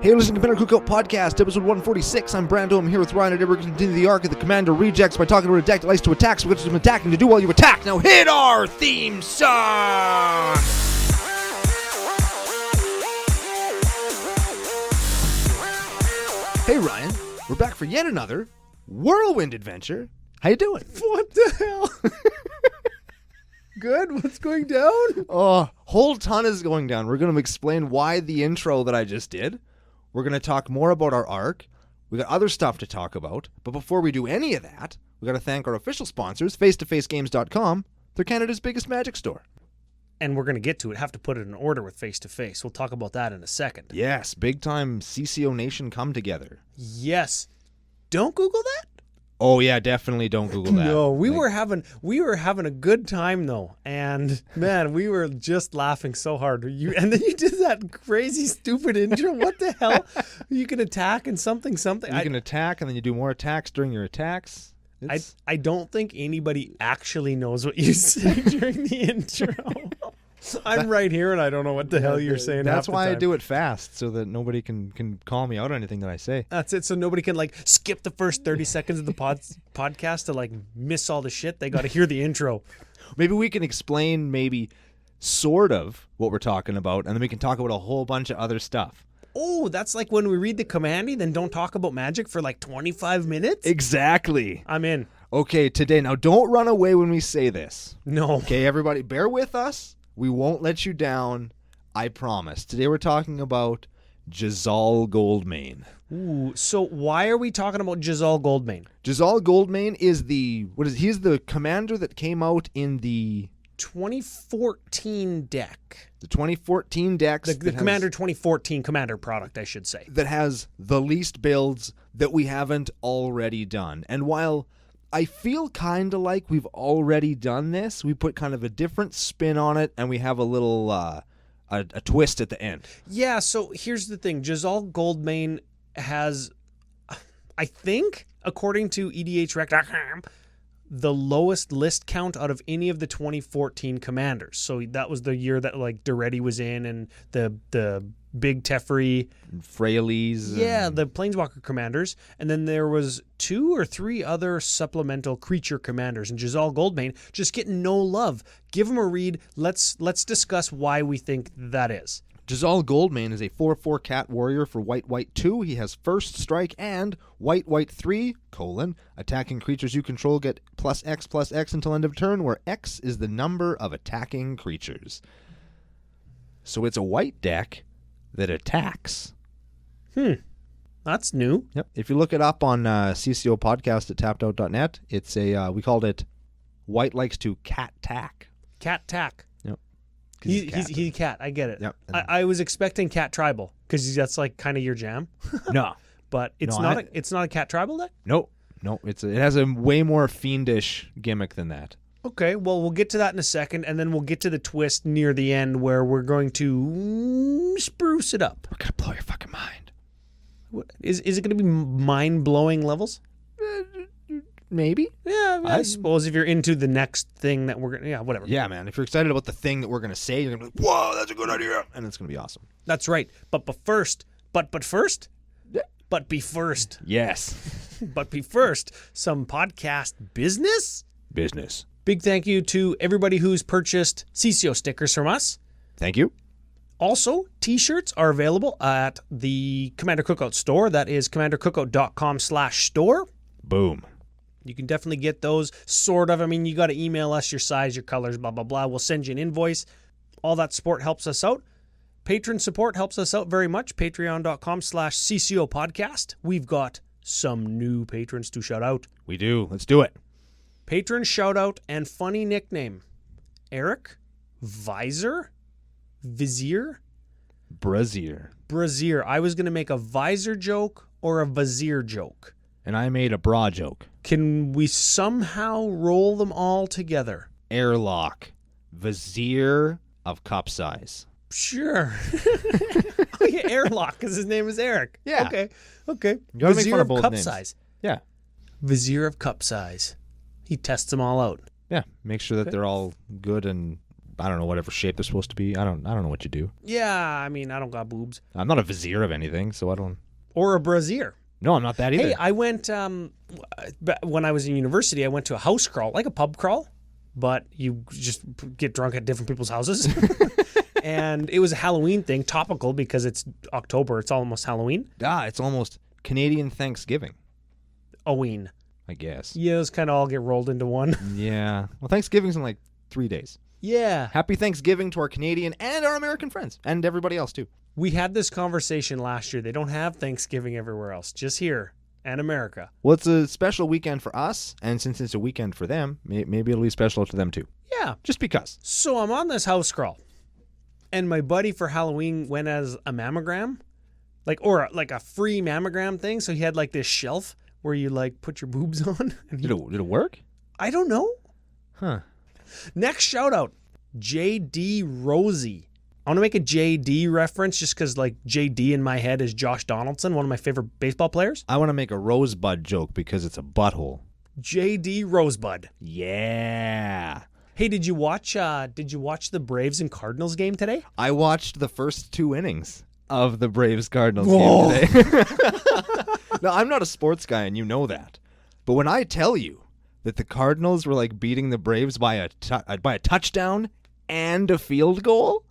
Hey, listen to Commander Cookout Podcast, episode 146. I'm Brando. I'm here with Ryan, and we're going to continue the arc of the Commander Rejects by talking about a deck that likes to attack, so we get some attacking to do while you attack. Now hit our theme song! Hey, Ryan. We're back for yet another whirlwind adventure. How you doing? What the hell? Good? What's going down? Whole ton is going down. We're going to explain why the intro that I just did. We're going to talk more about our arc. We got other stuff to talk about. But before we do any of that, we got to thank our official sponsors, face2facegames.com. They're Canada's biggest Magic store. And we're going to get to it. Have to put it in order with face-to-face. We'll talk about that in a second. Yes, big time CCO Nation come together. Yes. Don't Google that? Oh yeah, definitely don't Google that. No, we were having a good time though, and man, we were just laughing so hard. And then you did that crazy stupid intro. What the hell? You can attack and something. You can attack, and then you do more attacks during your attacks. I don't think anybody actually knows what you say during the intro. I'm right here, and I don't know what the hell you're saying. That's why I do it fast, so that nobody can call me out on anything that I say. That's it. So nobody can skip the first 30 seconds of the podcast to miss all the shit. They got to hear the intro. Maybe we can explain sort of what we're talking about, and then we can talk about a whole bunch of other stuff. Oh, that's like when we read the Commandy, then don't talk about Magic for 25 minutes? Exactly. I'm in. Okay, today. Now, don't run away when we say this. No. Okay, everybody, bear with us. We won't let you down, I promise. Today we're talking about Jazal Goldmane. Ooh, so why are we talking about Jazal Goldmane? Jazal Goldmane is he's the commander that came out in the 2014 deck. The 2014 decks. The Commander 2014 Commander product, I should say. That has the least builds that we haven't already done. And while I feel kind of like we've already done this, we put kind of a different spin on it, and we have a little a twist at the end. Yeah, so here's the thing. Jazal Goldmane has, I think, according to EDHREC.com, the lowest list count out of any of the 2014 commanders. So that was the year that Duretti was in, and the Big Teferi, Freyalise. Yeah, the Planeswalker commanders. And then there was 2 or 3 other supplemental creature commanders. And Jazal Goldmane just getting no love. Give him a read. Let's discuss why we think that is. Jazal Goldmane is a 4/4 cat warrior for white 2. He has first strike and white 3, attacking creatures you control get +X until end of turn, where X is the number of attacking creatures. So it's a white deck that attacks. That's new. Yep. If you look it up on CCOPodcast at tappedout.net, it's we called it White Likes to Cat Tack. Cat Tack. Yep. He's a cat. I get it. Yep. I was expecting Cat Tribal because that's kind of your jam. No. But it's not a Cat Tribal deck? No. It has a way more fiendish gimmick than that. Okay, well, we'll get to that in a second, and then we'll get to the twist near the end where we're going to spruce it up. We're going to blow your fucking mind. Is it going to be mind-blowing levels? Maybe. Yeah, I suppose if you're into the next thing that we're going to... Yeah, whatever. Yeah, man. If you're excited about the thing that we're going to say, you're going to be like, whoa, that's a good idea. And it's going to be awesome. That's right. But first... Yeah. But be first. Yes. But be first. Some podcast business? Business. Big thank you to everybody who's purchased CCO stickers from us. Thank you. Also, t-shirts are available at the Commander Cookout store. That is commandercookout.com/store. Boom. You can definitely get those, sort of. I mean, you got to email us your size, your colors, blah, blah, blah. We'll send you an invoice. All that support helps us out. Patron support helps us out very much. Patreon.com/CCOPodcast. We've got some new patrons to shout out. We do. Let's do it. Patron shout out and funny nickname. Eric, Visor, Vizier, Brazier. I was going to make a visor joke or a vizier joke. And I made a bra joke. Can we somehow roll them all together? Airlock. Vizier of cup size. Sure. Oh, yeah, Airlock, because his name is Eric. Yeah. Okay. You gotta Vizier make fun of both cup names. size. Yeah. Vizier of cup size. He tests them all out. Yeah. Make sure that they're all good and I don't know, whatever shape they're supposed to be. I don't know what you do. Yeah, I mean, I don't got boobs. I'm not a vizier of anything, so I don't. Or a brassiere. No, I'm not that either. Hey, I went, when I was in university, I went to a house crawl, like a pub crawl, but you just get drunk at different people's houses. And it was a Halloween thing, topical, because it's October. It's almost Halloween. It's almost Canadian Thanksgiving, Oween. I guess. Yeah, those kind of all get rolled into one. Yeah. Well, Thanksgiving's in like 3 days. Yeah. Happy Thanksgiving to our Canadian and our American friends, and everybody else, too. We had this conversation last year. They don't have Thanksgiving everywhere else, just here and America. Well, it's a special weekend for us, and since it's a weekend for them, maybe it'll be special to them, too. Yeah. Just because. So I'm on this house crawl, and my buddy for Halloween went as a mammogram, like a free mammogram thing. So he had like this shelf where you like put your boobs on. And Did it work? I don't know. Huh. Next shout out, JD Rosie. I want to make a JD reference just because like JD in my head is Josh Donaldson, one of my favorite baseball players. I want to make a rosebud joke because it's a butthole. JD Rosebud. Yeah. Hey, did you watch the Braves and Cardinals game today? I watched the first 2 innings of the Braves-Cardinals Whoa. game today. Now, I'm not a sports guy, and you know that. But when I tell you that the Cardinals were like beating the Braves by a touchdown and a field goal,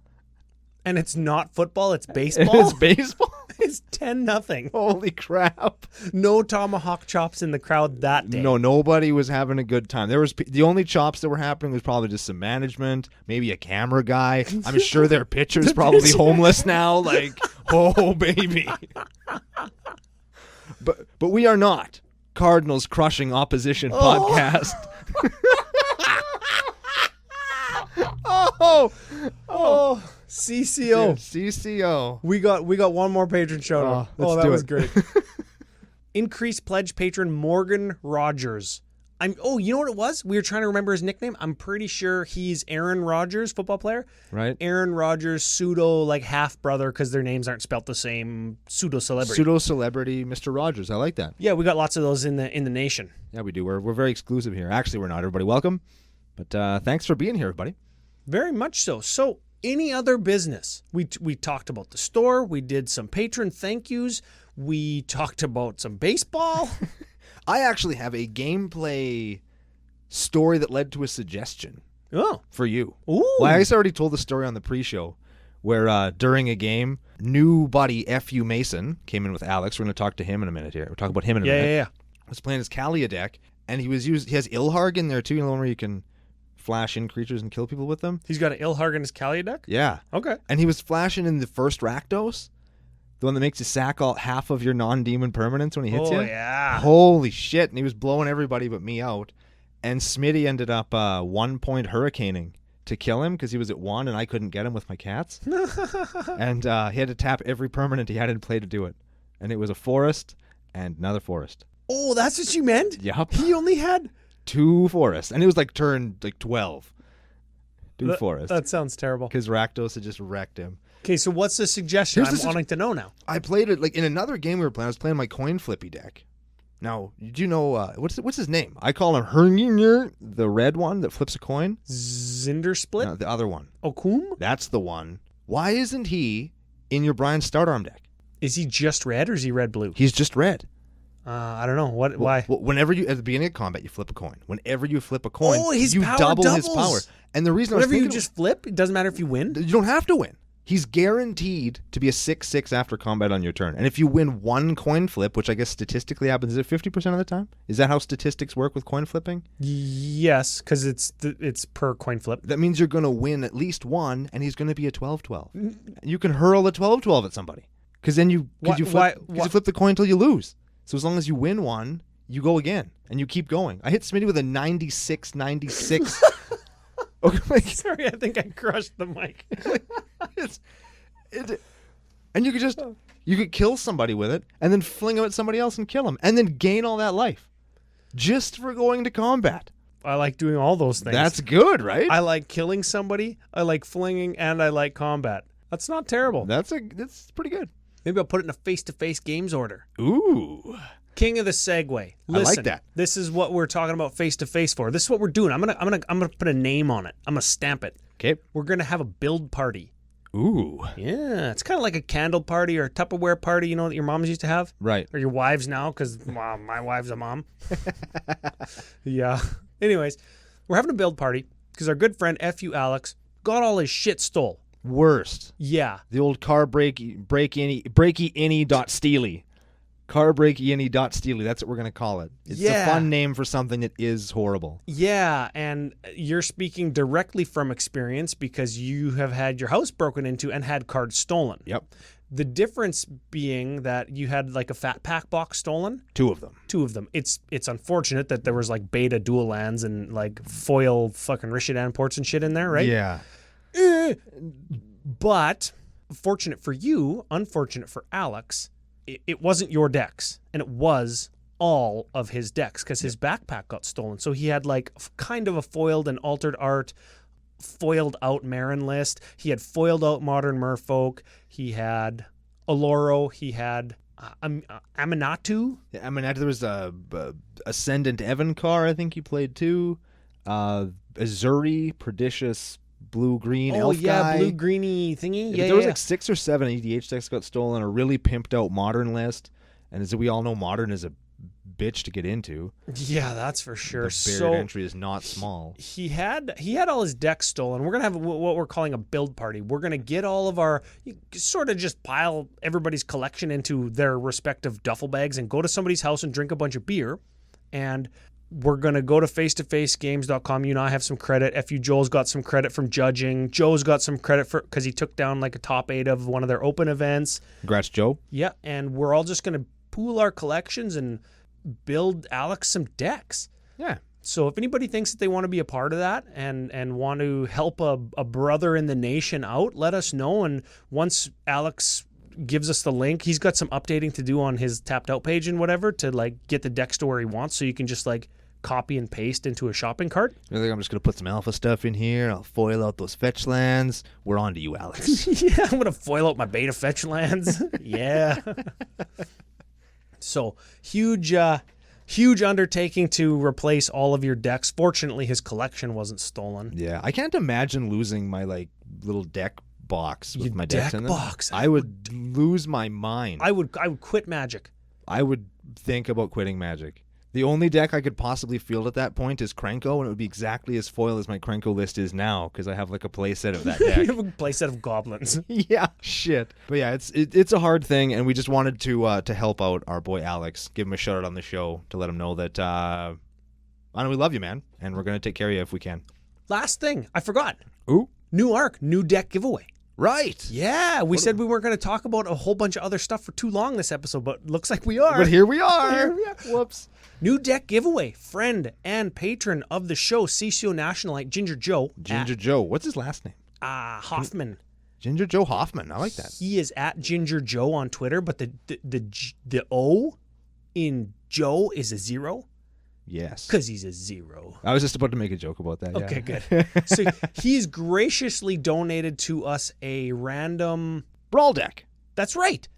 And it's not football, it's baseball. it's baseball. It's 10-0. Holy crap! No tomahawk chops in the crowd that day. No, nobody was having a good time. The only chops that were happening was probably just some management, maybe a camera guy. I'm sure their pitcher's probably homeless now. Like, oh baby. But we are not Cardinals crushing opposition podcast. Oh, CCO. CCO. We got one more patron shout out. Let's That do was it. great. Increased pledge patron Morgan Rogers. You know what it was? We were trying to remember his nickname. I'm pretty sure he's Aaron Rodgers, football player. Right. Aaron Rodgers, pseudo like half brother because their names aren't spelt the same. Pseudo celebrity. Pseudo celebrity, Mr. Rogers. I like that. Yeah, we got lots of those in the nation. Yeah, we do. We're very exclusive here. Actually, we're not. Everybody, welcome. But thanks for being here, everybody. Very much so. So, any other business? We talked about the store. We did some patron thank yous. We talked about some baseball. I actually have a gameplay story that led to a suggestion for you. Ooh. Well, I guess I already told the story on the pre-show where during a game, new buddy F.U. Mason came in with Alex. We're going to talk to him in a minute here. We'll talk about him in a minute. Yeah. Was playing his Kalia deck, and he has Ilharg in there too, you know, the one where you can flash in creatures and kill people with them. He's got an Ilharg in his Kalia deck? Yeah. Okay. And he was flashing in the first Rakdos, the one that makes you sack all half of your non-demon permanents when he hits you. Oh, yeah. Holy shit. And he was blowing everybody but me out. And Smitty ended up 1-point hurricaning to kill him because he was at 1 and I couldn't get him with my cats. And he had to tap every permanent he had in play to do it. And it was a forest and another forest. Oh, that's what you meant? Yup. He only had 2 forests. And it was like turn 12. 2 forests. That sounds terrible. Because Rakdos had just wrecked him. Okay, so what's the suggestion? I'm wanting to know now. I played it like in another game we were playing. I was playing my coin flippy deck. Now, do you know what's his name? I call him Hernier, the red one that flips a coin. Zinder Split? No, the other one. Okum? That's the one. Why isn't he in your Brian Start Arm deck? Is he just red or is he red-blue? He's just red. I don't know. Why? Well, whenever you, at the beginning of combat, you flip a coin. Whenever you flip a coin, his you power double doubles. his power. And the reason Whenever I was you thinking, just flip, it doesn't matter if you win? you don't have to win. He's guaranteed to be a 6/6 after combat on your turn. And if you win one coin flip, which I guess statistically happens, is it 50% of the time? Is that how statistics work with coin flipping? Yes, because it's per coin flip. That means you're going to win at least one, and he's going to be a 12/12. You can hurl a 12/12 at somebody. Because then you flip the coin until you lose. So as long as you win one, you go again, and you keep going. I hit Smitty with a 96. Okay. Sorry, I think I crushed the mic. And you could kill somebody with it, and then fling them at somebody else and kill them, and then gain all that life, just for going to combat. I like doing all those things. That's good, right? I like killing somebody, I like flinging, and I like combat. That's not terrible. That's pretty good. Maybe I'll put it in a face-to-face games order. Ooh. King of the segue. Listen, I like that. This is what we're talking about face-to-face for. This is what we're doing. I'm gonna put a name on it. I'm gonna stamp it. Okay. We're going to have a build party. Ooh. Yeah, it's kind of like a candle party or a Tupperware party, you know, that your moms used to have? Right. Or your wives now, because my wife's a mom. Yeah. Anyways, we're having a build party because our good friend F.U. Alex got all his shit stole. Worst. Yeah. The old car breaky-any dot steely. Car breaky-any dot steely. That's what we're going to call it. It's a fun name for something that is horrible. Yeah, and you're speaking directly from experience because you have had your house broken into and had cards stolen. Yep. The difference being that you had like a fat pack box stolen. Two of them. It's unfortunate that there was like beta dual lands and like foil fucking Rishidan ports and shit in there, right? Yeah. But fortunate for you, unfortunate for Alex, it wasn't your decks, and it was all of his decks because his backpack got stolen. So he had like kind of a foiled and altered art, foiled out Marin list. He had foiled out Modern Merfolk. He had Oloro. He had Aminatu. Yeah, Aminatu. There was a Ascendant Evan car, I think he played too. Azuri, Pernicious, blue-green elf guy. Blue-greeny thingy. There was like 6 or 7 EDH decks got stolen, a really pimped out Modern list. And as we all know, Modern is a bitch to get into. Yeah, that's for sure. The barrier entry is not small. He had all his decks stolen. We're going to have what we're calling a build party. We're going to get all of our, sort of just pile everybody's collection into their respective duffel bags and go to somebody's house and drink a bunch of beer. And we're going to go to face-to-facegames.com. You and I have some credit. F.U. Joel's got some credit from judging. Joe's got some credit because he took down like a top 8 of one of their open events. Congrats, Joe. Yeah, and we're all just going to pool our collections and build Alex some decks. Yeah. So if anybody thinks that they want to be a part of that and want to help a brother in the nation out, let us know. And once Alex gives us the link, he's got some updating to do on his tapped out page and whatever to like get the decks to where he wants, so you can just like copy and paste into a shopping cart. I think I'm just going to put some alpha stuff in here. I'll foil out those fetch lands. We're on to you, Alex. Yeah, I'm going to foil out my beta fetch lands. Yeah. So huge undertaking to replace all of your decks. Fortunately, his collection wasn't stolen. Yeah, I can't imagine losing my like little deck box with my decks in them. Box. I would lose my mind. I would quit Magic. I would think about quitting Magic. The only deck I could possibly field at that point is Krenko, and it would be exactly as foil as my Krenko list is now because I have like a playset of that deck. You have a playset of goblins. Yeah, shit. But yeah, it's a hard thing, and we just wanted to help out our boy Alex, give him a shout out on the show to let him know that I know we love you, man, and we're gonna take care of you if we can. Last thing, I forgot. Ooh, new arc, new deck giveaway. Right. Yeah, we said we weren't going to talk about a whole bunch of other stuff for too long this episode, but looks like we are. But here we are. Whoops. New deck giveaway. Friend and patron of the show, CCO Nationalite, Ginger Joe. Joe. What's his last name? Hoffman. Ginger Joe Hoffman. I like that. He is at Ginger Joe on Twitter, but the O in Joe is a 0. Yes. Because he's a 0. I was just about to make a joke about that. Okay, yeah. good. So he's graciously donated to us a random Brawl deck. That's right.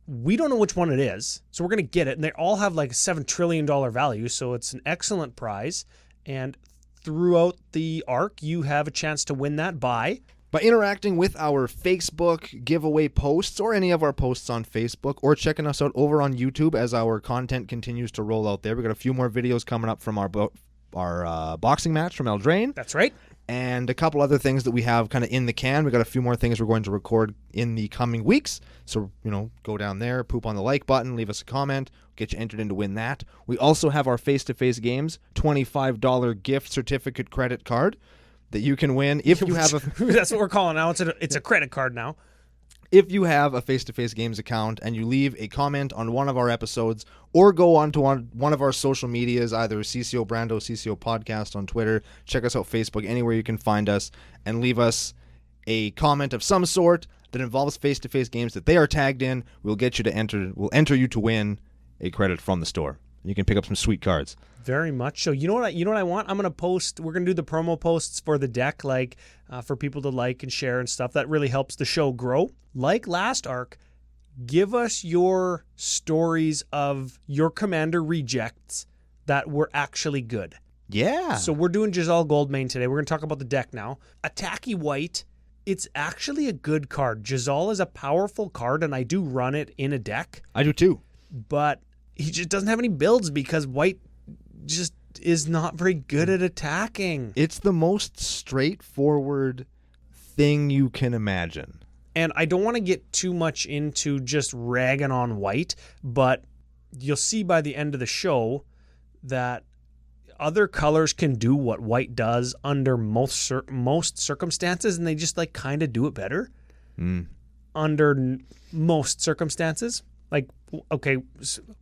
We don't know which one it is, so we're going to get it. And they all have like a $7 trillion value, so it's an excellent prize. And throughout the arc, you have a chance to win that by interacting with our Facebook giveaway posts or any of our posts on Facebook, or checking us out over on YouTube as our content continues to roll out there. We've got a few more videos coming up from our boxing match from Eldraine. That's right. And a couple other things that we have kind of in the can. We've got a few more things we're going to record in the coming weeks. So, go down there, poop on the like button, leave us a comment, get you entered in to win that. We also have our face-to-face games, $25 gift certificate credit card that you can win if you have a... That's what we're calling now. It's a credit card now. If you have a face-to-face games account and you leave a comment on one of our episodes or go on to one of our social medias, either CCO Brando, CCO Podcast on Twitter, check us out Facebook, anywhere you can find us, and leave us a comment of some sort that involves face-to-face games that they are tagged in, we'll enter you to win a credit from the store. You can pick up some sweet cards. Very much so. You know what I want? I'm going to post, we're going to do the promo posts for the deck, like for people to like and share and stuff. That really helps the show grow. Like last arc, give us your stories of your Commander rejects that were actually good. Yeah. So we're doing Giselle Goldmane today. We're going to talk about the deck now. Attacky White, it's actually a good card. Giselle is a powerful card, and I do run it in a deck. I do too. But he just doesn't have any builds because White just is not very good at attacking. It's the most straightforward thing you can imagine. And I don't want to get too much into just ragging on White, but you'll see by the end of the show that other colors can do what White does under most circumstances, and they just like kind of do it better under most circumstances. Like, okay,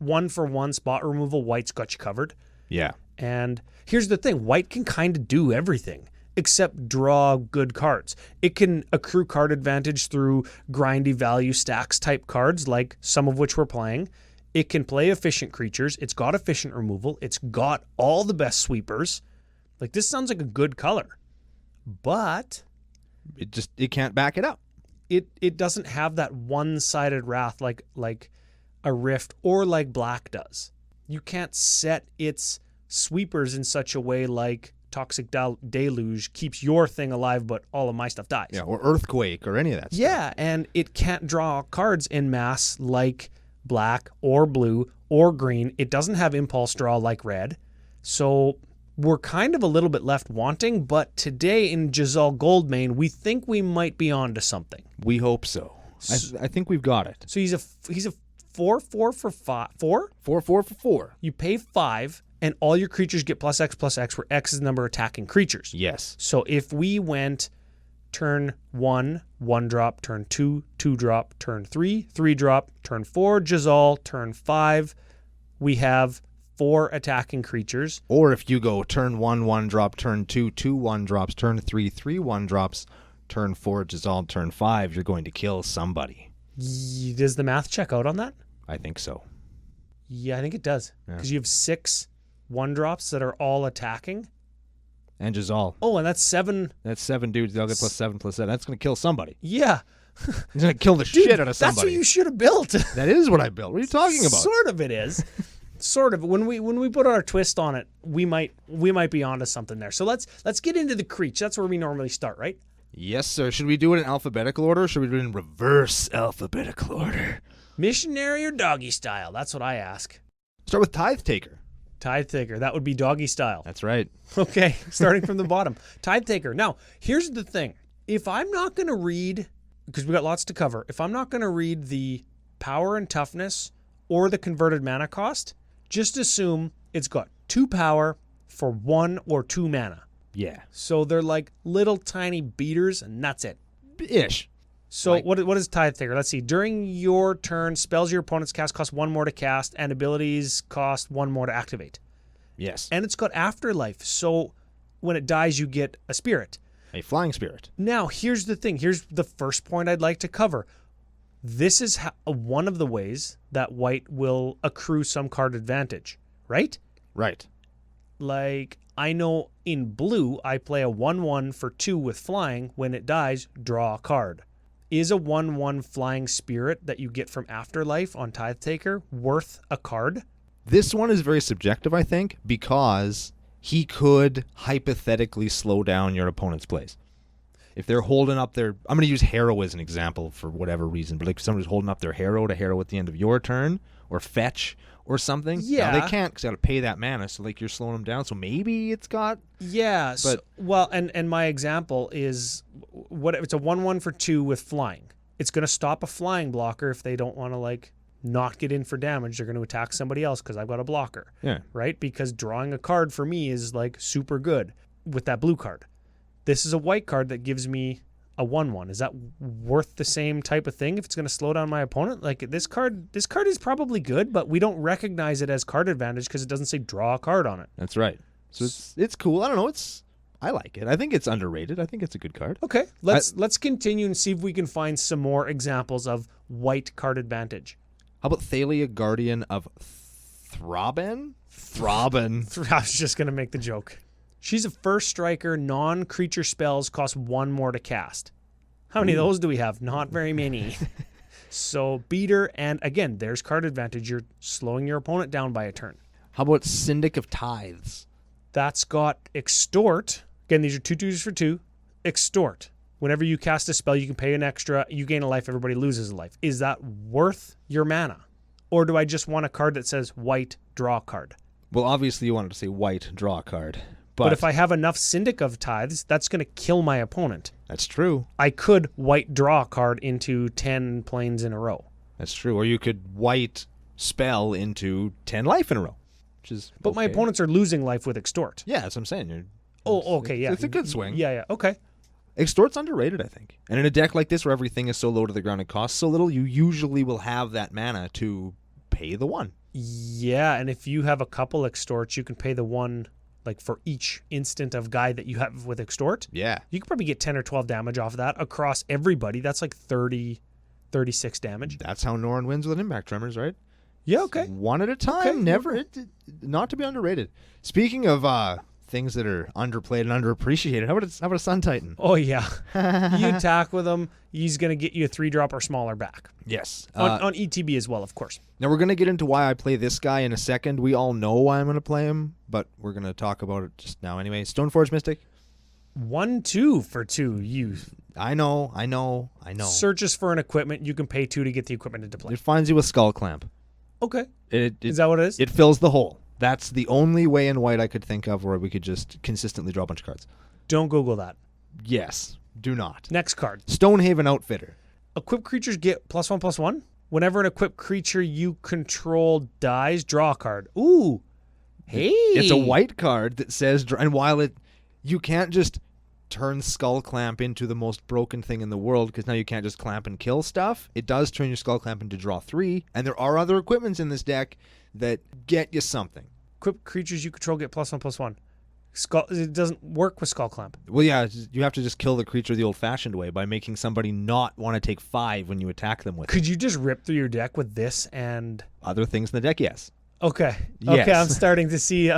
1-for-1 spot removal, White's got you covered. Yeah. And here's the thing, White can kind of do everything except draw good cards. It can accrue card advantage through grindy value stacks type cards, like some of which we're playing. It can play efficient creatures. It's got efficient removal. It's got all the best sweepers. Like, this sounds like a good color. But it can't back it up. It doesn't have that one-sided wrath like a Rift or like Black does. You can't set its sweepers in such a way like Toxic Deluge keeps your thing alive, but all of my stuff dies. Yeah, or Earthquake or any of that stuff. Yeah, and it can't draw cards en masse like Black or Blue or Green. It doesn't have impulse draw like Red. So we're kind of a little bit left wanting, but today in Giselle Goldmane, we think we might be onto something. We hope so. I think we've got it. So he's a 4/4 for 5. 4? 4/4 for 4. You pay 5, and all your creatures get +X/+X, where X is the number of attacking creatures. Yes. So if we went turn 1, 1-drop, turn 2, 2-drop, turn 3, 3-drop, turn 4, Giselle, turn 5, we have 4 attacking creatures. Or if you go turn 1, 1-drop, turn 2, 2 1-drops, turn 3, 3 1-drops, turn 4, Giselle, turn 5, you're going to kill somebody. Does the math check out on that? I think so. Yeah, I think it does. Because you have 6 1-drops that are all attacking. And Giselle. Oh, and that's 7. That's 7 dudes. They'll get +7/+7. That's going to kill somebody. Yeah. He's going to kill the shit out of somebody. That's what you should have built. That is what I built. What are you talking about? Sort of it is. Sort of. When we put our twist on it, we might be onto something there. So let's get into the creature. That's where we normally start, right? Yes, sir. Should we do it in alphabetical order or should we do it in reverse alphabetical order? Missionary or doggy style? That's what I ask. Start with Tithe Taker. Tithe Taker. That would be doggy style. That's right. Okay, starting from the bottom. Tithe Taker. Now, here's the thing. If I'm not going to read, because we got lots to cover, if I'm not going to read the power and toughness or the converted mana cost, just assume it's got 2 power for 1 or 2 mana. Yeah. So they're like little tiny beaters, and that's it. Ish. So what is Tithe Taker? Let's see. During your turn, spells your opponent's cast cost 1 more to cast, and abilities cost 1 more to activate. Yes. And it's got Afterlife, so when it dies, you get a spirit. A flying spirit. Now, here's the thing. Here's the first point I'd like to cover. This is one of the ways that White will accrue some card advantage, right? Right. Like, I know in Blue, I play a 1/1 for 2 with flying. When it dies, draw a card. Is a 1/1 flying spirit that you get from Afterlife on Tithe Taker worth a card? This one is very subjective, I think, because he could hypothetically slow down your opponent's plays. If they're holding up their... I'm going to use Harrow as an example for whatever reason, but like if somebody's holding up their Harrow to Harrow at the end of your turn, or Fetch, or something. Yeah. Now, they can't because they got to pay that mana, so like you're slowing them down, so maybe it's got... Yeah. But, So, well, and my example is, what it's a 1/1 for 2 with flying. It's going to stop a flying blocker if they don't want to, like, not get in for damage. They're going to attack somebody else because I've got a blocker. Yeah. Right? Because drawing a card for me is, like, super good with that blue card. This is a white card that gives me a 1/1. Is that worth the same type of thing if it's going to slow down my opponent? Like, this card is probably good, but we don't recognize it as card advantage because it doesn't say draw a card on it. That's right. So it's cool. I don't know. I like it. I think it's underrated. I think it's a good card. Okay, let's continue and see if we can find some more examples of white card advantage. How about Thalia, Guardian of Thraben? Thraben. I was just going to make the joke. She's a first striker, non-creature spells cost 1 more to cast. How many of those do we have? Not very many. So beat her, and again, there's card advantage. You're slowing your opponent down by a turn. How about Syndic of Tithes? That's got Extort. Again, these are 2/2s for 2. Extort. Whenever you cast a spell, you can pay an extra. You gain a life. Everybody loses a life. Is that worth your mana? Or do I just want a card that says white, draw card? Well, obviously you wanted to say white, draw a card. But if I have enough Syndic of Tithes, that's going to kill my opponent. That's true. I could white draw a card into 10 planes in a row. That's true. Or you could white spell into 10 life in a row. Which is But my opponents are losing life with Extort. Yeah, that's what I'm saying. Okay, yeah. It's a good swing. Yeah, okay. Extort's underrated, I think. And in a deck like this where everything is so low to the ground and costs so little, you usually will have that mana to pay the 1. Yeah, and if you have a couple Extorts, you can pay the 1 like for each instant of guy that you have with Extort. Yeah. You could probably get 10 or 12 damage off of that across everybody. That's like 30, 36 damage. That's how Norn wins with Impact Tremors, right? Yeah, okay. One at a time. Okay. Never. Not to be underrated. Speaking of things that are underplayed and underappreciated, how about a Sun Titan? Oh, yeah. You attack with him, he's going to get you a 3-drop or smaller back. Yes. On ETB as well, of course. Now, we're going to get into why I play this guy in a second. We all know why I'm going to play him, but we're going to talk about it just now anyway. Stoneforge Mystic. 1/2 for 2. You I know. searches for an equipment. You can pay 2 to get the equipment into play. It finds you with Skull Clamp. Okay. Is that what it is? It fills the hole. That's the only way in white I could think of where we could just consistently draw a bunch of cards. Don't Google that. Yes. Do not. Next card. Stonehaven Outfitter. Equipped creatures get +1/+1. Whenever an equipped creature you control dies, draw a card. Ooh. Hey. It's a white card that says, and while you can't just turn Skull Clamp into the most broken thing in the world because now you can't just clamp and kill stuff. It does turn your Skull Clamp into draw 3, and there are other equipments in this deck that get you something. Equipped creatures you control get +1/+1. It doesn't work with Skull Clamp. Well, yeah, you have to just kill the creature the old-fashioned way by making somebody not want to take 5 when you attack them with it. Could you just rip through your deck with this and Other things in the deck, yes. Okay. Yes. Okay, I'm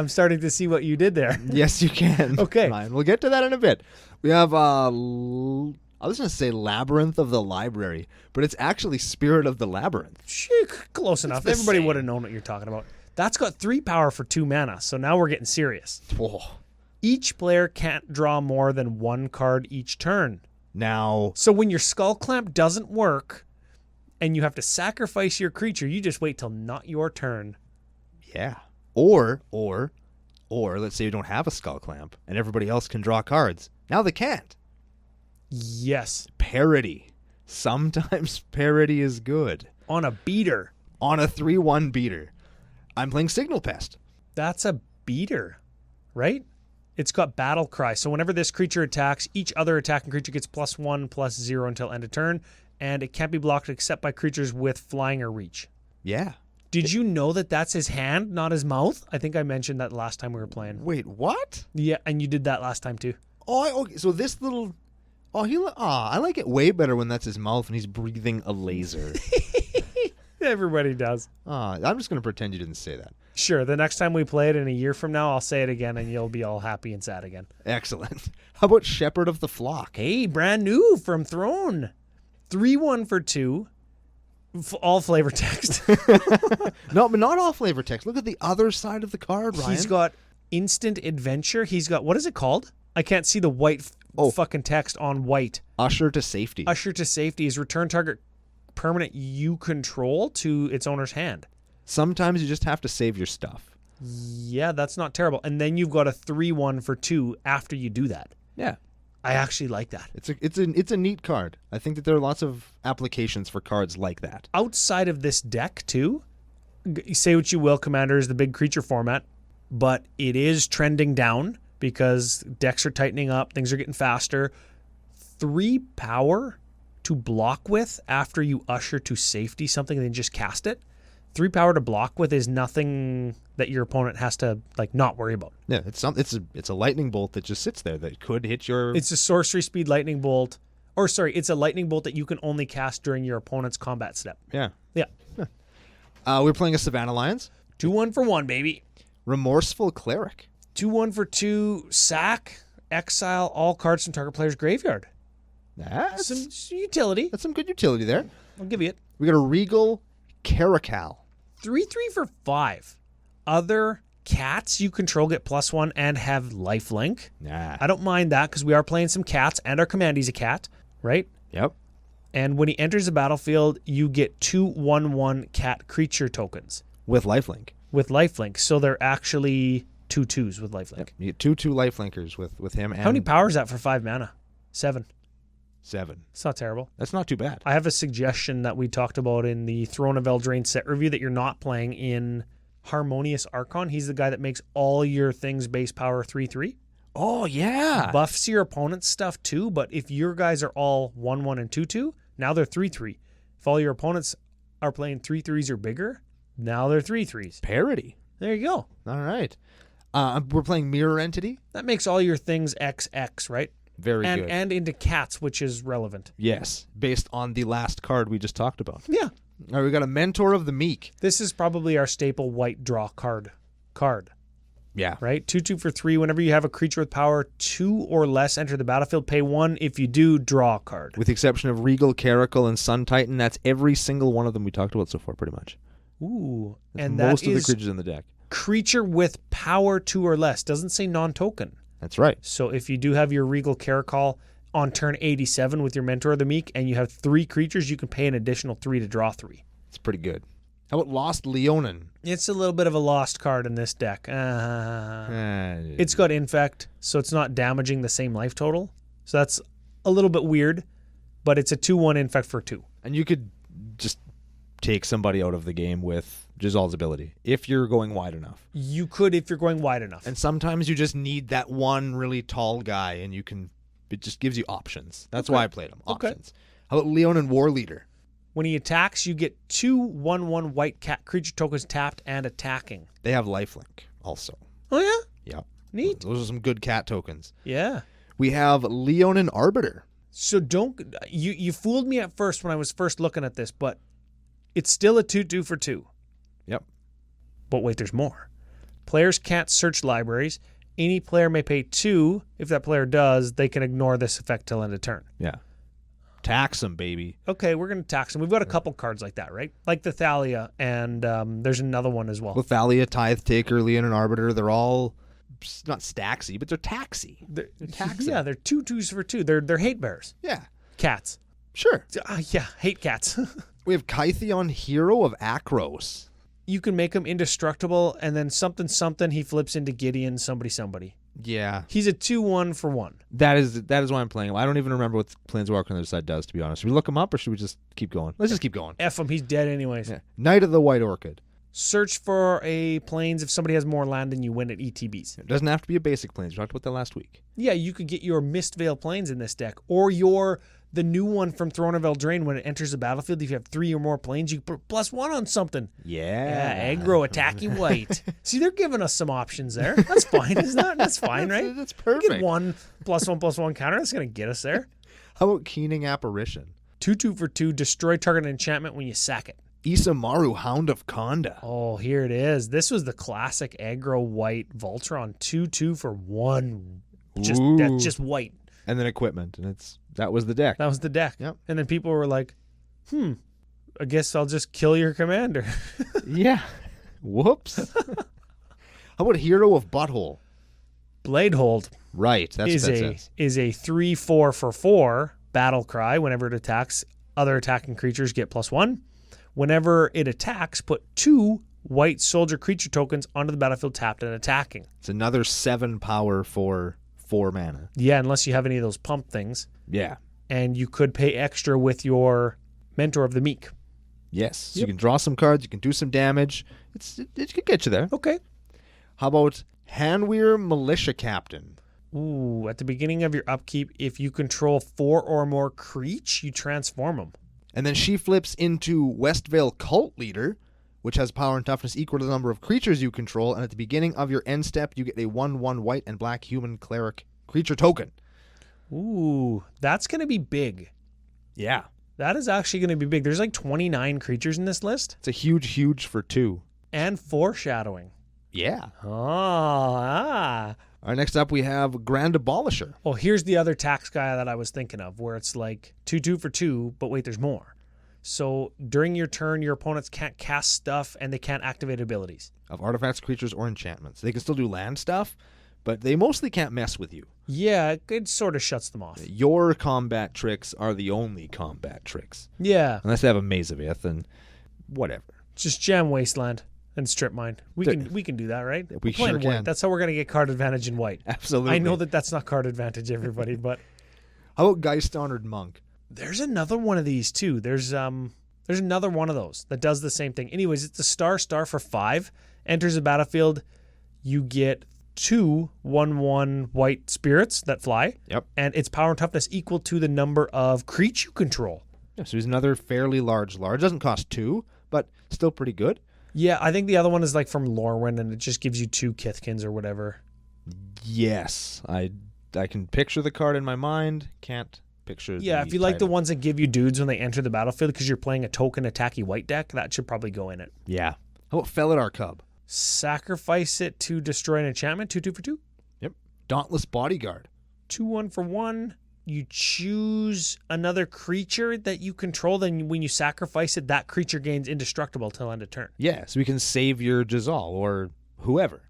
starting to see what you did there. Yes, you can. Okay. Ryan. We'll get to that in a bit. We have I was going to say Labyrinth of the Library, but it's actually Spirit of the Labyrinth. Close enough. the Everybody same. would have known what you're talking about. That's got 3 power for 2 mana, so now we're getting serious. Oh. Each player can't draw more than 1 card each turn. Now, So when your Skull Clamp doesn't work and you have to sacrifice your creature, you just wait till not your turn. yeah. Or let's say you don't have a Skull Clamp and everybody else can draw cards. Now they can't. Yes. Parity. Sometimes parity is good. On a beater. On a 3/1 beater. I'm playing Signal Pest. That's a beater, right? It's got Battle Cry. So whenever this creature attacks, each other attacking creature gets +1/+0 until end of turn, and it can't be blocked except by creatures with flying or reach. Yeah. Did you know that that's his hand, not his mouth? I think I mentioned that last time we were playing. Wait, what? Yeah, and you did that last time too. Oh, okay. So this little... I like it way better when that's his mouth and he's breathing a laser. Everybody does. I'm just going to pretend you didn't say that. Sure, the next time we play it in a year from now, I'll say it again and you'll be all happy and sad again. Excellent. How about Shepherd of the Flock? Hey, brand new from Throne. 3/1 for 2. All flavor text. No, but not all flavor text. Look at the other side of the card, Ryan. He's got instant adventure. He's got, what is it called? I can't see the white fucking text on white. Usher to Safety. Usher to Safety is return target permanent you control to its owner's hand. Sometimes you just have to save your stuff. Yeah, that's not terrible. And then you've got a 3/1 for 2 after you do that. Yeah. I actually like that. It's a neat card. I think that there are lots of applications for cards like that. Outside of this deck, too, say what you will, Commander is the big creature format, but it is trending down because decks are tightening up, things are getting faster. 3 power to block with after you usher to safety something and then just cast it. 3 power to block with is nothing that your opponent has to not worry about. Yeah, it's a lightning bolt that just sits there that could hit your... It's a sorcery speed lightning bolt. Or sorry, it's a lightning bolt that you can only cast during your opponent's combat step. Yeah. Yeah. We're playing a Savannah Lions. 2/1 for 1, baby. Remorseful Cleric. 2/1 for 2, sack, exile all cards from target player's graveyard. That's Some utility. some good utility there. I'll give you it. We got a Regal Caracal. 3/3 for 5. Other Cats you control get +1 and have lifelink. Nah. I don't mind that because we are playing some cats and our commandee's a cat, right? Yep. And when he enters the battlefield, you get 2/1/1 cat creature tokens With lifelink. with lifelink. So they're actually 2/2s with lifelink. Yep. You get 2/2 lifelinkers with him. And How many power is that for 5 mana? 7. 7. It's not terrible. That's not too bad. I have a suggestion that we talked about in the Throne of Eldraine set review that you're not playing in Harmonious Archon. He's the guy that makes all your things base power 3/3. Oh, yeah. Buffs your opponent's stuff too, but if your guys are all 1/1 and 2/2, now they're 3/3. If all your opponents are playing 3/3s or bigger, now they're 3/3s. Parity. There you go. All right. We're playing Mirror Entity. That makes all your things XX, right? Very good. And into cats, which is relevant. Yes, based on the last card we just talked about. Yeah. All right, we got a Mentor of the Meek. This is probably our staple white draw card. Yeah. Right? 2/2 for 3. Whenever you have a creature with power 2 or less enter the battlefield, pay 1. If you do, draw a card. With the exception of Regal, Caracal, and Sun Titan, that's every single one of them we talked about so far, pretty much. Ooh. That's And most that of the is creatures in the deck. creature with power 2 or less. Doesn't say non-token. That's right. So if you do have your Regal Caracal on turn 87 with your Mentor of the Meek and you have 3 creatures, you can pay an additional 3 to draw 3. It's pretty good. How about Lost Leonin? It's a little bit of a lost card in this deck. It's got Infect, so it's not damaging the same life total. So that's a little bit weird, but it's a 2/1 Infect for 2. And you could just take somebody out of the game with Jazal's ability if you're going wide enough. You could if you're going wide enough. And sometimes you just need that one really tall guy, and it just gives you options. That's why I played him. Options. How about Leonin War Leader? When he attacks, you get 2/1/1 white cat creature tokens tapped and attacking. They have lifelink also. Oh, yeah? Yeah. Neat. Those are some good cat tokens. Yeah. We have Leonin Arbiter. So you fooled me at first when I was first looking at this, but it's still a 2/2 for 2. Yep. But wait, there's more. Players can't search libraries. Any player may pay 2. If that player does, they can ignore this effect till end of turn. Yeah. Tax them, baby. Okay, we're going to tax them. We've got a couple cards like that, right? Like the Thalia, and there's another one as well. Lethalia, Tithe Taker, Leonin Arbiter, they're all not staxy, but they're taxy. They're taxing. Yeah, they're 2/2s for 2. They're hate bears. Yeah. Cats. Sure. Yeah, hate cats. We have Kytheon, Hero of Akros. You can make him indestructible, and then something, he flips into Gideon, somebody. Yeah. He's a 2/1 for 1. That is why I'm playing him. I don't even remember what Planeswalker on the other side does, to be honest. Should we look him up, or should we just keep going? Let's just keep going. F him, he's dead anyways. Yeah. Knight of the White Orchid. Search for a plains. If somebody has more land than you win at ETBs. It doesn't have to be a basic Plains. We talked about that last week. Yeah, you could get your Mistveil Plains in this deck, or the new one from Throne of Eldraine. When it enters the battlefield, if you have 3 or more plains, you put +1 on something. Yeah. Aggro, Attacky, white. See, they're giving us some options there. That's fine, isn't that? That's fine, right? That's perfect. Get 1 +1/+1 counter. That's going to get us there. How about Keening Apparition? 2/2 for 2. Destroy target enchantment when you sack it. Isamaru, Hound of Konda. Oh, here it is. This was the classic aggro white Voltron. 2/2 for 1. That's just white. And then equipment, and that was the deck. That was the deck. Yep. And then people were like, I guess I'll just kill your commander. Yeah. Whoops. How about Hero of Butthole? Bladehold Right. That's what that says. is a 3/4 for 4 battle cry. Whenever it attacks, other attacking creatures get +1. Whenever it attacks, put 2 white soldier creature tokens onto the battlefield tapped and attacking. It's another 7 power for 4 mana. Yeah, unless you have any of those pump things. Yeah. And you could pay extra with your Mentor of the Meek. Yes. So you can draw some cards. You can do some damage. It could get you there. Okay. How about Hanweir Militia Captain? Ooh, at the beginning of your upkeep, if you control 4 or more creatures, you transform them. And then she flips into Westvale Cult Leader, which has power and toughness equal to the number of creatures you control. And at the beginning of your end step, you get a 1/1 white and black human cleric creature token. Ooh, that's going to be big. Yeah. That is actually going to be big. There's like 29 creatures in this list. It's a huge for 2. And foreshadowing. Yeah. Oh, All right, next up we have Grand Abolisher. Well, here's the other tax guy that I was thinking of, where it's like 2/2 for 2, but wait, there's more. So during your turn, your opponents can't cast stuff and they can't activate abilities. Of artifacts, creatures, or enchantments. They can still do land stuff, but they mostly can't mess with you. Yeah, it sort of shuts them off. Your combat tricks are the only combat tricks. Yeah. Unless they have a Maze of Ith and whatever. Just jam Wasteland and Strip Mine. We can do that, right? We We're playing sure white. can. That's how we're going to get card advantage in white. Absolutely. I know that's not card advantage, everybody, but How about Geist Honored Monk? there's another one of these too. There's another one of those that does the same thing. Anyways, it's a star for 5. Enters the battlefield. You get 2 1/1 white spirits that fly. Yep. And its power and toughness equal to the number of creatures you control. Yeah, so he's another fairly large. Doesn't cost 2, but still pretty good. Yeah, I think the other one is like from Lorwyn, and it just gives you 2 Kithkins or whatever. Yes. I can picture the card in my mind. Can't picture Yeah, the if you like the title. ones that give you dudes when they enter the battlefield because you're playing a token Attacky white deck, that should probably go in it. Yeah. How about Felidar Cub? Sacrifice it to destroy an enchantment, 2/2 for 2. Yep. Dauntless Bodyguard. 2/1 for 1. You choose another creature that you control, then when you sacrifice it, that creature gains indestructible till end of turn. Yeah, so we can save your Jazal or whoever.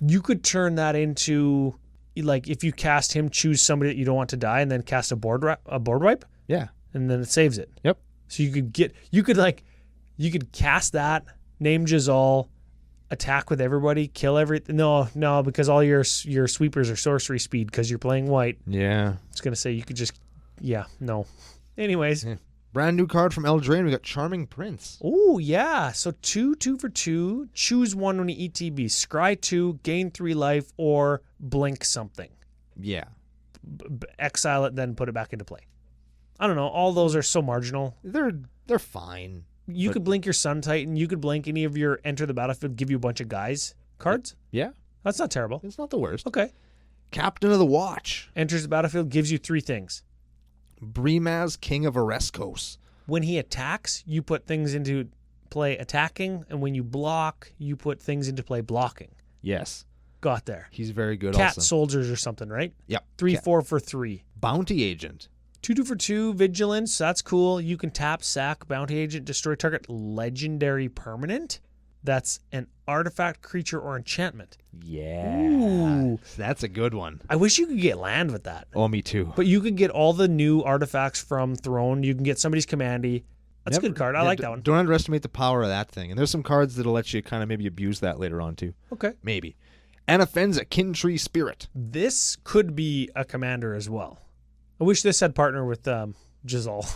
You could turn that into, like, if you cast him, choose somebody that you don't want to die, and then cast a board wipe, Yeah. and then it saves it. Yep. So you could cast that, name Jazal, attack with everybody, kill everything. No, because all your sweepers are sorcery speed because you're playing white. Yeah. It's gonna say you could just, no. Anyways, Yeah. Brand new card from Eldraine. We got Charming Prince. oh yeah. So 2/2 for 2. Choose one when you ETB. Scry 2, gain 3 life, or blink something. Yeah. Exile it, then put it back into play. I don't know. All those are so marginal. They're fine. You But- could blink your Sun Titan. You could blink any of your enter the battlefield, give you a bunch of guys cards. Yeah. That's not terrible. It's not the worst. Okay. Captain of the Watch. Enters the battlefield, gives you 3 things. Brimaz, King of Ereskos. When he attacks, you put things into play attacking, and when you block, you put things into play blocking. Yes. Got there. He's very good Cat also. soldiers or something, right? Yep. 3/4 for 3. Bounty Agent. 2/2 for 2. Vigilance. That's cool. You can tap, sack, bounty agent, destroy target legendary permanent. That's an artifact, creature, or enchantment. Yeah. Ooh. That's a good one. I wish you could get land with that. Oh, me too. But you could get all the new artifacts from Throne. You can get somebody's commandy. That's a good card. I like that one. Don't underestimate the power of that thing. And there's some cards that'll let you kind of maybe abuse that later on too. Okay. Maybe. Anafenza, Kintree Spirit. This could be a commander as well. I wish this had partner with Jazal.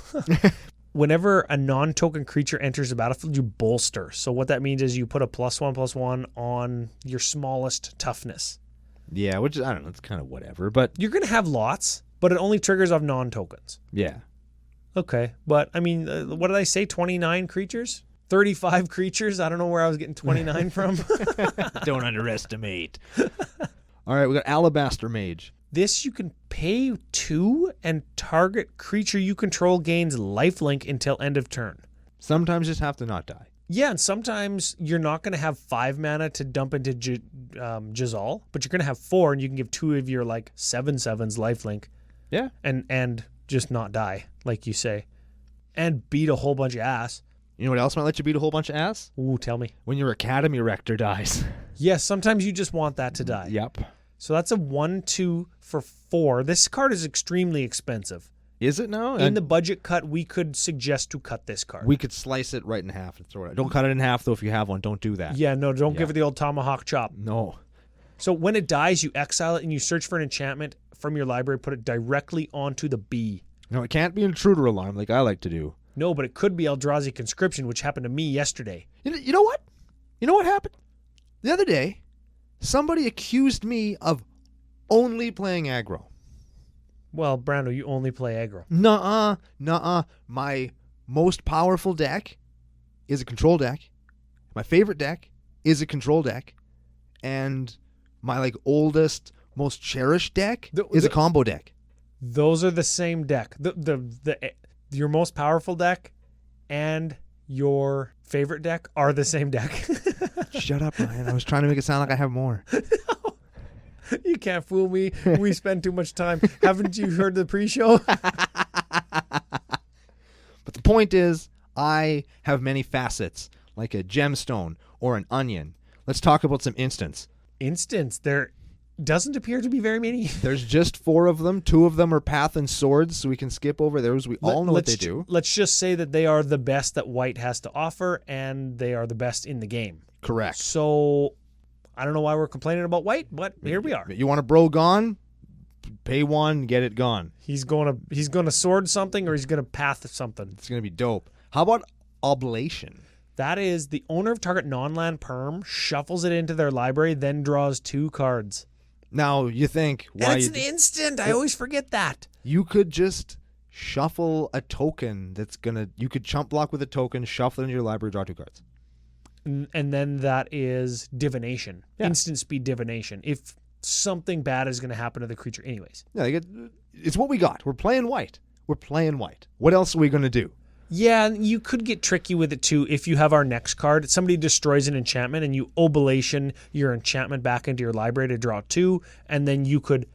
Whenever a non-token creature enters the battlefield, you bolster. So what that means is you put a +1/+1 on your smallest toughness. Yeah, which I don't know. It's kind of whatever, but You're going to have lots, but it only triggers off non-tokens. yeah. Okay. But, I mean, what did I say? 29 creatures? 35 creatures? I don't know where I was getting 29 from. Don't underestimate. All right, we got Alabaster Mage. This you can pay 2 and target creature you control gains lifelink until end of turn. Sometimes you just have to not die. Yeah, and sometimes you're not going to have 5 mana to dump into Jazal, but you're going to have 4, and you can give 2 of your 7/7s lifelink. Yeah. And just not die, like you say, and beat a whole bunch of ass. You know what else might let you beat a whole bunch of ass? Ooh, tell me. When your Academy Rector dies. Yes, sometimes you just want that to die. Yep. So that's a 1/2 for 4. This card is extremely expensive. Is it now? In the budget cut, we could suggest to cut this card. We could slice it right in half and throw it out. Don't cut it in half, though, if you have one. Don't do that. Yeah, no, don't give it the old tomahawk chop. No. So when it dies, you exile it and you search for an enchantment from your library, put it directly onto the B. No, it can't be Intruder Alarm like I like to do. No, but it could be Eldrazi Conscription, which happened to me yesterday. You know what? You know what happened? The other day, somebody accused me of only playing aggro. Well, Brando, you only play aggro. Nuh-uh. My most powerful deck is a control deck. My favorite deck is a control deck. And my oldest, most cherished deck is a combo deck. Those are the same deck. Your most powerful deck and your favorite deck are the same deck. Shut up, Ryan. I was trying to make it sound like I have more. You can't fool me. We spend too much time. Haven't you heard the pre-show? But the point is, I have many facets, like a gemstone or an onion. Let's talk about some instants. Instants. There doesn't appear to be very many. There's just 4 of them. 2 of them are path and swords, so we can skip over those. We all know what they do. Let's just say that they are the best that white has to offer, and they are the best in the game. Correct. So I don't know why we're complaining about white, but here we are. You want a bro gone? Pay 1, get it gone. He's going to sword something, or he's going to path something. It's going to be dope. How about Oblation? That is the owner of target non-land perm shuffles it into their library, then draws 2 cards. Now, you think... It's an instant. I always forget that. You could just shuffle a token that's going to... You could chump block with a token, shuffle it into your library, draw 2 cards. And then that is divination. Yeah. Instant speed divination. If something bad is going to happen to the creature anyways. Yeah, it's what we got. We're playing white. What else are we going to do? Yeah, you could get tricky with it too if you have our next card. Somebody destroys an enchantment and you oblation your enchantment back into your library to draw 2, and then you could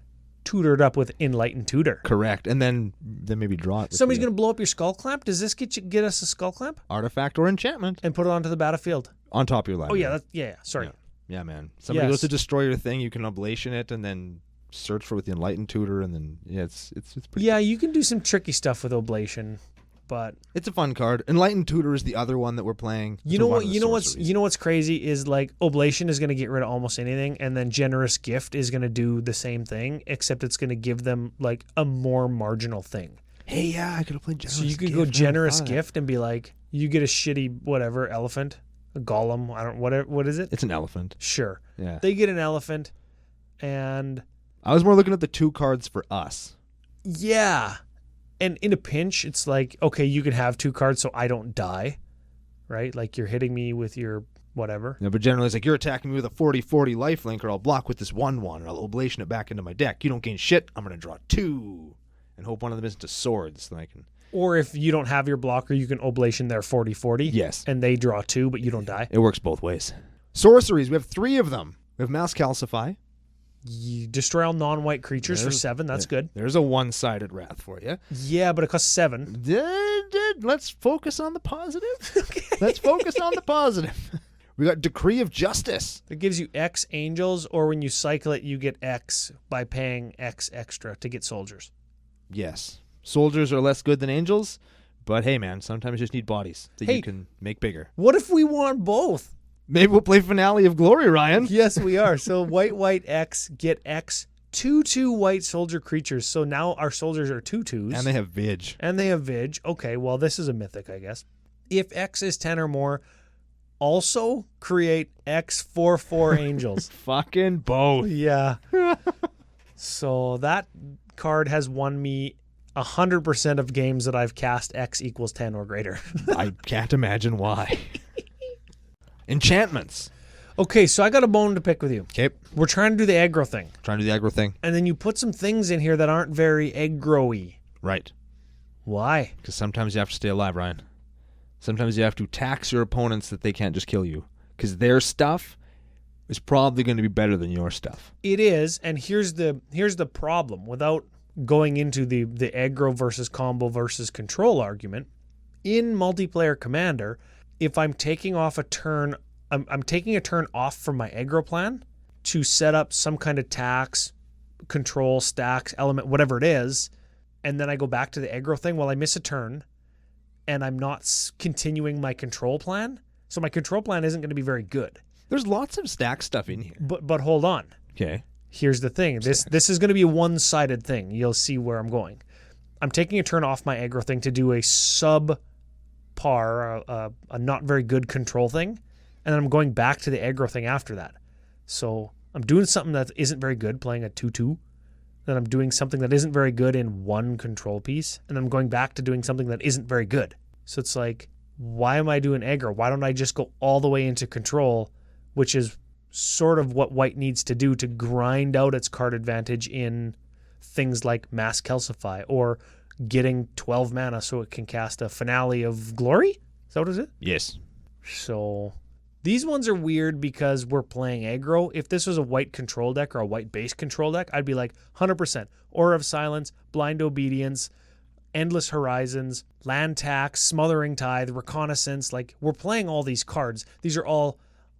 tutor it up with Enlightened Tutor. Correct. And then maybe draw it. Somebody's going to blow up your Skull Clamp. Does this get us a Skull Clamp? Artifact or enchantment. And put it onto the battlefield. On top of your library. Oh, yeah. Sorry. Yeah, man. Somebody goes to destroy your thing, you can oblation it and then search for it with the Enlightened Tutor, and then, it's pretty Yeah, you can do some tricky stuff with oblation. But it's a fun card. Enlightened Tutor is the other one that we're playing. You know what's crazy is like Oblation is going to get rid of almost anything, and then Generous Gift is going to do the same thing, except it's going to give them like a more marginal thing. Hey, yeah, I could have played Generous Gift. So you could Gift. go Generous Gift and be like, you get a shitty whatever elephant, a golem. I don't what is it? It's an elephant. Sure. Yeah. They get an elephant, and I was more looking at the 2 cards for us. Yeah. And in a pinch, it's like, okay, you can have 2 cards so I don't die, right? Like you're hitting me with your whatever. Yeah, but generally it's like you're attacking me with a 40-40 lifelink, or I'll block with this 1/1, or I'll oblation it back into my deck. You don't gain shit. I'm going to draw 2 and hope one of them isn't a sword so I can... Or if you don't have your blocker, you can oblation their 40-40. Yes. And they draw 2, but you don't die. It works both ways. Sorceries, we have 3 of them. We have Mass Calcify. You destroy all non-white creatures for 7. That's good. There's a one-sided wrath for you. Yeah, but it costs 7. Let's focus on the positive. Okay. Let's focus on the positive. We got Decree of Justice. It gives you X angels, or when you cycle it, you get X by paying X extra to get soldiers. Yes. Soldiers are less good than angels, but hey, man, sometimes you just need bodies that you can make bigger. What if we want both? Maybe we'll play Finale of Glory, Ryan. Yes, we are. So white X, get X, 2/2 white soldier creatures. So now our soldiers are 2/2s. And they have Vig. Okay, well, this is a mythic, I guess. If X is 10 or more, also create X 4/4 angels. Fucking both. Yeah. So that card has won me 100% of games that I've cast X equals 10 or greater. I can't imagine why. Enchantments. Okay, so I got a bone to pick with you. Okay. We're trying to do the aggro thing. Trying to do the aggro thing. And then you put some things in here that aren't very aggro-y. Right. Why? Because sometimes you have to stay alive, Ryan. Sometimes you have to tax your opponents that they can't just kill you. Because their stuff is probably going to be better than your stuff. It is, and here's the problem. Without going into the aggro versus combo versus control argument, in multiplayer Commander, if I'm taking off a turn, I'm taking a turn off from my aggro plan to set up some kind of tax, control, stacks, element, whatever it is, and then I go back to the aggro thing. Well, I miss a turn, and I'm not continuing my control plan, so my control plan isn't going to be very good. There's lots of stack stuff in here. But hold on. Okay. Here's the thing. This is going to be a one-sided thing. You'll see where I'm going. I'm taking a turn off my aggro thing to do a subpar, a not very good control thing, and then I'm going back to the aggro thing after that. So I'm doing something that isn't very good, playing a 2/2. Then I'm doing something that isn't very good in one control piece, and I'm going back to doing something that isn't very good. So it's like, why am I doing aggro? Why don't I just go all the way into control, which is sort of what white needs to do to grind out its card advantage in things like Mass Calcify or getting 12 mana so it can cast a Finale of Glory? Is that what it is? Yes. So these ones are weird because we're playing aggro. If this was a white control deck or a white base control deck, I'd be like 100% Aura of Silence, Blind Obedience, Endless Horizons, Land Tax, Smothering Tithe, Reconnaissance. Like, we're playing all these cards. These are all,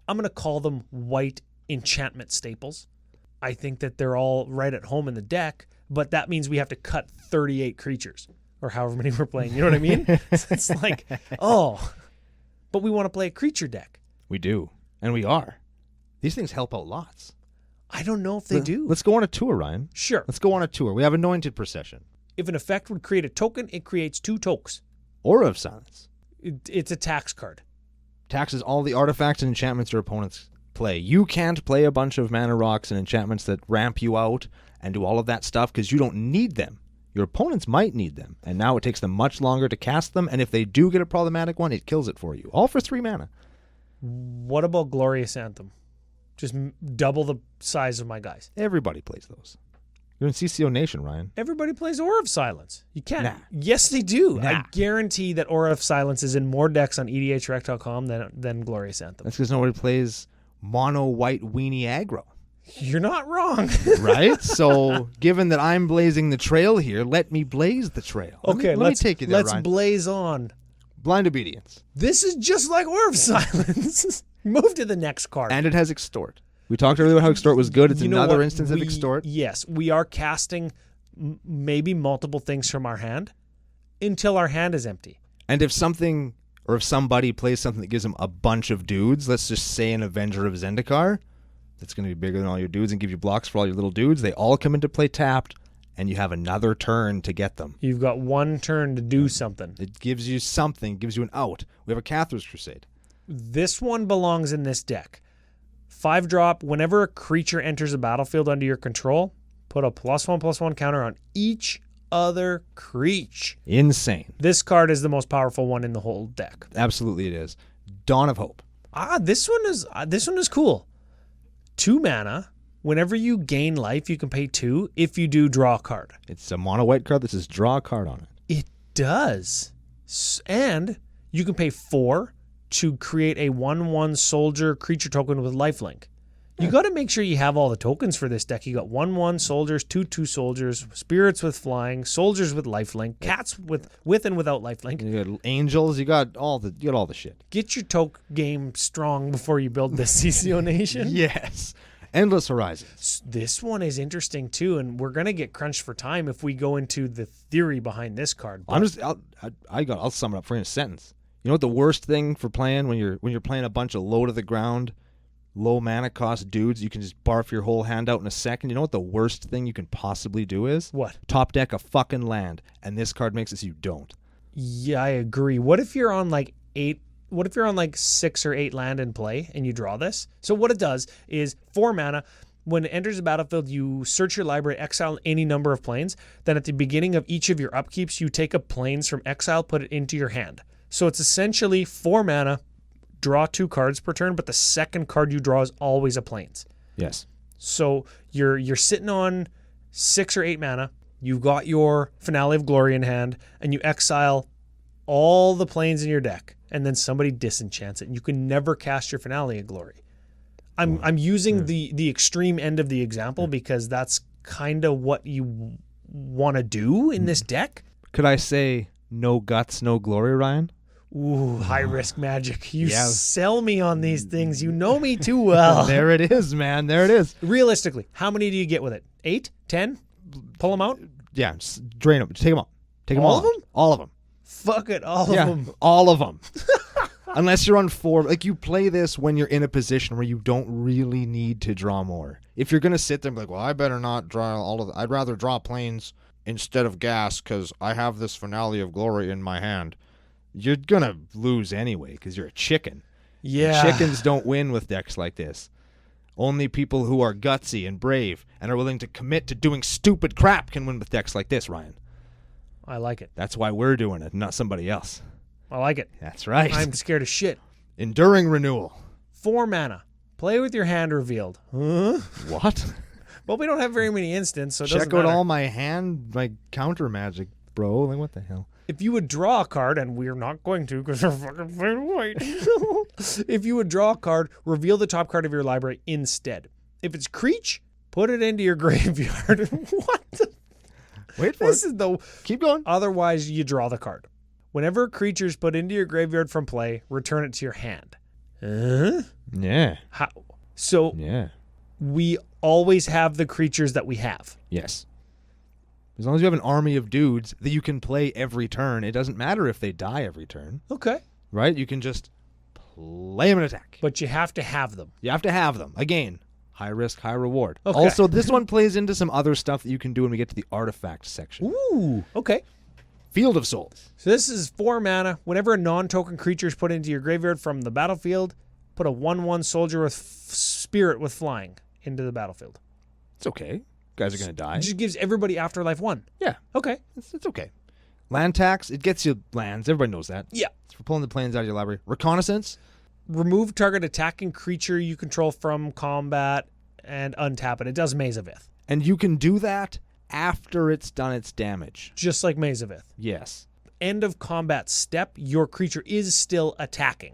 I'm going to call them white enchantment staples. I think that they're all right at home in the deck, but that means we have to cut 38 creatures or however many we're playing. You know what I mean? It's like, but we want to play a creature deck. We do. And we are. These things help out lots. I don't know if they do. Let's go on a tour, Ryan. Sure. Let's go on a tour. We have Anointed Procession. If an effect would create a token, it creates 2 tokens. Aura of Silence. It's a tax card. Taxes all the artifacts and enchantments your opponents play. You can't play a bunch of mana rocks and enchantments that ramp you out and do all of that stuff because you don't need them. Your opponents might need them, and now it takes them much longer to cast them, and if they do get a problematic one, it kills it for you. All for 3 mana. What about Glorious Anthem? Just double the size of my guys. Everybody plays those. You're in CCO Nation, Ryan. Everybody plays Aura of Silence. You can't. Nah. Yes, they do. Nah. I guarantee that Aura of Silence is in more decks on EDHREC.com than Glorious Anthem. That's because nobody plays mono white weenie aggro. You're not wrong. Right? So, given that I'm blazing the trail here, let me blaze the trail. Let me take you there, let's Ryan. blaze on. Blind Obedience. This is just like Aura of Silence. Move to the next card. And it has Extort. We talked earlier about how Extort was good. It's You know another what? instance of Extort. Yes, we are casting maybe multiple things from our hand until our hand is empty. And if something, or if somebody plays something that gives them a bunch of dudes, let's just say an Avenger of Zendikar, that's going to be bigger than all your dudes and give you blocks for all your little dudes, they all come into play tapped, and you have another turn to get them. You've got one turn to do something. It gives you something, gives you an out. We have a Cathar's Crusade. This one belongs in this deck. 5-drop, whenever a creature enters a battlefield under your control, put a +1/+1 counter on each other creature. Insane. This card is the most powerful one in the whole deck. Absolutely it is. Dawn of Hope. This one is cool. 2 mana. Whenever you gain life, you can pay 2. If you do, draw a card. It's a mono white card that says draw a card on it. It does. And you can pay 4 to create a 1/1 soldier creature token with lifelink. You got to make sure you have all the tokens for this deck. You got 1/1 soldiers, 2/2 soldiers, spirits with flying, soldiers with lifelink, cats with and without lifelink. You got angels. You got all the shit. Get your toke game strong before you build this CCO Nation. Yes. Endless Horizons. This one is interesting too, and we're gonna get crunched for time if we go into the theory behind this card. I'll sum it up for you in a sentence. You know what the worst thing for playing when you're playing a bunch of low to the ground, low mana cost dudes, you can just barf your whole hand out in a second. You know what the worst thing you can possibly do is? What? Top deck a fucking land, and this card makes it so you don't. Yeah, I agree. What if you're on like 8? What if you're on like 6 or 8 land in play and you draw this? So what it does is 4 mana. When it enters the battlefield, you search your library, exile any number of planes. Then at the beginning of each of your upkeeps, you take a planes from exile, put it into your hand. So it's essentially 4 mana, draw 2 cards per turn, but the second card you draw is always a planes. Yes. So you're sitting on 6 or 8 mana. You've got your Finale of Glory in hand, and you exile all the planes in your deck, and then somebody disenchants it, and you can never cast your Finale of Glory. I'm using the extreme end of the example because that's kind of what you want to do in this deck. Could I say no guts, no glory, Ryan? Ooh, high risk magic. You sell me on these things. You know me too well. There it is, man. There it is. Realistically, how many do you get with it? 8? 10? Pull them out? Yeah, just drain them. Take them out. Take them All all of them? All of them. Fuck it, all of them. All of them. Unless you're on 4. Like, you play this when you're in a position where you don't really need to draw more. If you're going to sit there and be like, well, I better not draw all of I'd rather draw planes instead of gas because I have this Finale of Glory in my hand. You're going to lose anyway because you're a chicken. Yeah. Chickens don't win with decks like this. Only people who are gutsy and brave and are willing to commit to doing stupid crap can win with decks like this, Ryan. I like it. That's why we're doing it, not somebody else. I like it. That's right. I'm scared of shit. Enduring Renewal. 4 mana. Play with your hand revealed. Huh? What? Well, we don't have very many instants, so it doesn't Check out matter. all my counter magic, bro. Like, what the hell? If you would draw a card, and we're not going to because we're fucking playing white. If you would draw a card, reveal the top card of your library instead. If it's Creech, put it into your graveyard. What the? Wait for This it. is the Keep going. Otherwise, you draw the card. Whenever a creature is put into your graveyard from play, return it to your hand. Yeah. How? So Yeah. we always have the creatures that we have. Yes. As long as you have an army of dudes that you can play every turn, it doesn't matter if they die every turn, Okay. right? You can just play them and attack. But you have to have them. You have to have them. Again, high risk, high reward. Okay. Also, this one plays into some other stuff that you can do when we get to the artifact section. Ooh. Okay. Field of Souls. So this is 4 mana. Whenever a non-token creature is put into your graveyard from the battlefield, put a 1/1 soldier with spirit with flying into the battlefield. It's okay. Guys are going to die. It just gives everybody Afterlife 1. Yeah. Okay. It's okay. Land tax, it gets you lands. Everybody knows that. Yeah. It's for pulling the planes out of your library. Reconnaissance. Remove target attacking creature you control from combat and untap it. It does Maze of Ith. And you can do that after it's done its damage. Just like Maze of Ith. Yes. End of combat step, your creature is still attacking.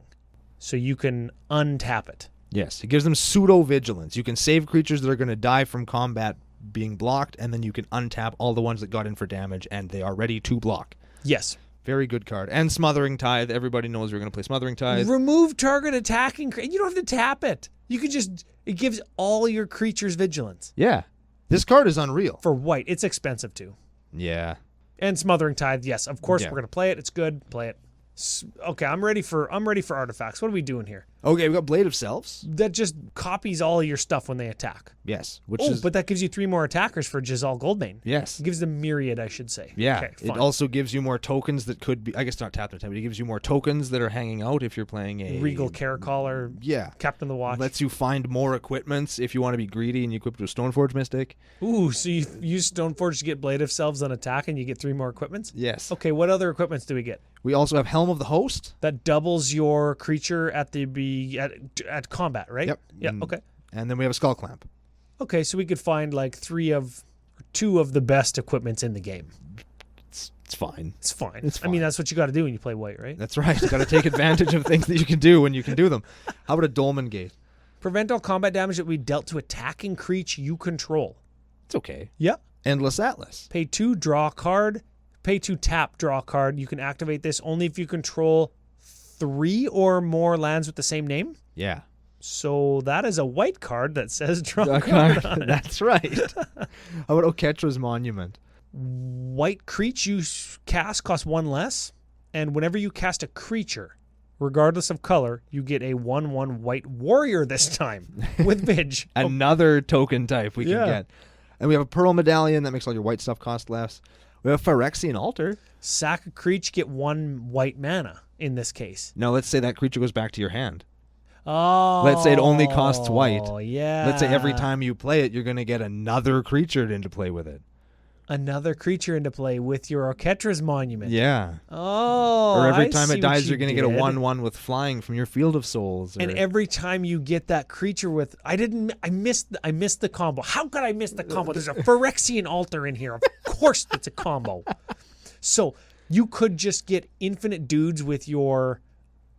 So you can untap it. Yes. It gives them pseudo-vigilance. You can save creatures that are going to die from combat being blocked, and then you can untap all the ones that got in for damage, and they are ready to block. Yes. Very good card. And Smothering Tithe. Everybody knows we're going to play Smothering Tithe. Remove target attacking creature. You don't have to tap it. You can just, it gives all your creatures vigilance. Yeah. This card is unreal. For white, it's expensive too. Yeah. And Smothering Tithe, yes, of course Yeah. we're going to play it. It's good. Play it. Okay, I'm ready for artifacts. What are we doing here? Okay, we got Blade of Selves. That just copies all of your stuff when they attack. Yes. Which Oh, is but that gives you 3 more attackers for Giselle Goldbane. yes. It gives them myriad, I should say. Yeah. Okay, It fine. also gives you more tokens that could be, I guess not tapped or tapped, but it gives you more tokens that are hanging out if you're playing a Regal Caracol or Yeah. Captain of the Watch. Lets you find more equipments if you want to be greedy and you equip to a Stoneforge Mystic. Ooh, so you use Stoneforge to get Blade of Selves on attack and you get 3 more equipments? Yes. Okay, what other equipments do we get? We also have Helm of the Host. That doubles your creature at at combat, right? Yep. Yeah, And- okay. And then we have a Skull Clamp. Okay, so we could find like 2 of the best equipments in the game. It's fine. It's fine. It's I mean, fine. that's what you got to do when you play white, right? That's right. You got to take advantage of things that you can do when you can do them. How about a Dolmen Gate? Prevent all combat damage that we dealt to attacking creature you control. It's okay. Yeah. Endless Atlas. Pay 2, draw a card. Pay 2, tap, draw a card. You can activate this only if you control 3 or more lands with the same name. Yeah. So that is a white card that says draw a card on it. That's right. How about Oketra's Monument? White creature you cast costs 1 less, and whenever you cast a creature, regardless of color, you get a 1/1 white warrior this time with Vidge. Another token type we can Yeah. get. And we have a Pearl Medallion that makes all your white stuff cost less. We have Phyrexian Altar. Sack a creature, get 1 white mana in this case. Now let's say that creature goes back to your hand. Oh. Let's say it only costs white. Yeah. Let's say every time you play it, you're going to get another creature into play with it. Another creature into play with your Oketra's Monument. Yeah. Oh. Or every I time see it what dies, you you're going to get a did. 1/1 with flying from your Field of Souls. And every time you get that creature with, I missed the combo. How could I miss the combo? There's a Phyrexian Altar in here. Of course, it's a combo. So you could just get infinite dudes with your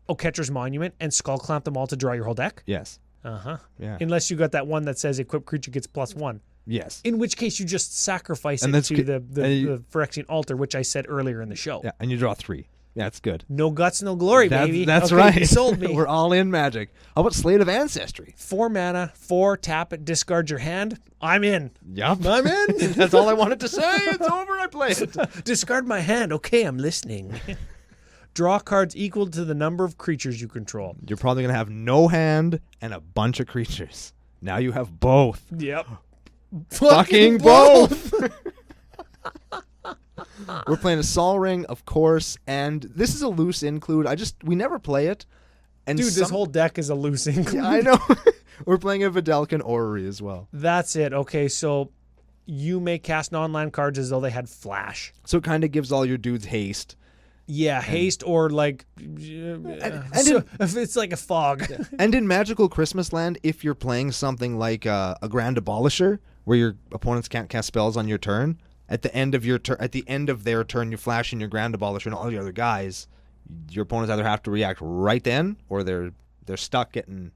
Oketra's Monument and skull clamp them all to draw your whole deck. Yes. Yeah. Unless you got that one that says equip creature gets +1. Yes. In which case you just sacrifice And it that's to the Phyrexian Altar, which I said earlier in the show. Yeah. And you draw 3. Yeah, that's good. No guts, no glory, baby. That's Okay, right. You sold me. We're all in Magic. How about Slate of Ancestry? 4 mana, 4, tap it, discard your hand. I'm in. Yep. I'm in. That's all I wanted to say. It's over. I played it. Discard my hand. Okay, I'm listening. Draw cards equal to the number of creatures you control. You're probably going to have no hand and a bunch of creatures. Now you have both. Yep. Fucking both. We're playing a Sol Ring, of course, and this is a loose include. We never play it. And Dude, this whole deck is a loose include. Yeah, I know. We're playing a Vidalcan Orrery as well. That's it. Okay, so you may cast non-land cards as though they had flash. So it kind of gives all your dudes haste. Yeah, haste or like... if it's like a fog. And in Magical Christmas Land, if you're playing something like a Grand Abolisher, where your opponents can't cast spells on your turn, at the end of their turn, you flash in your Grand Abolisher and all the other guys. Your opponents either have to react right then, or they're they're stuck getting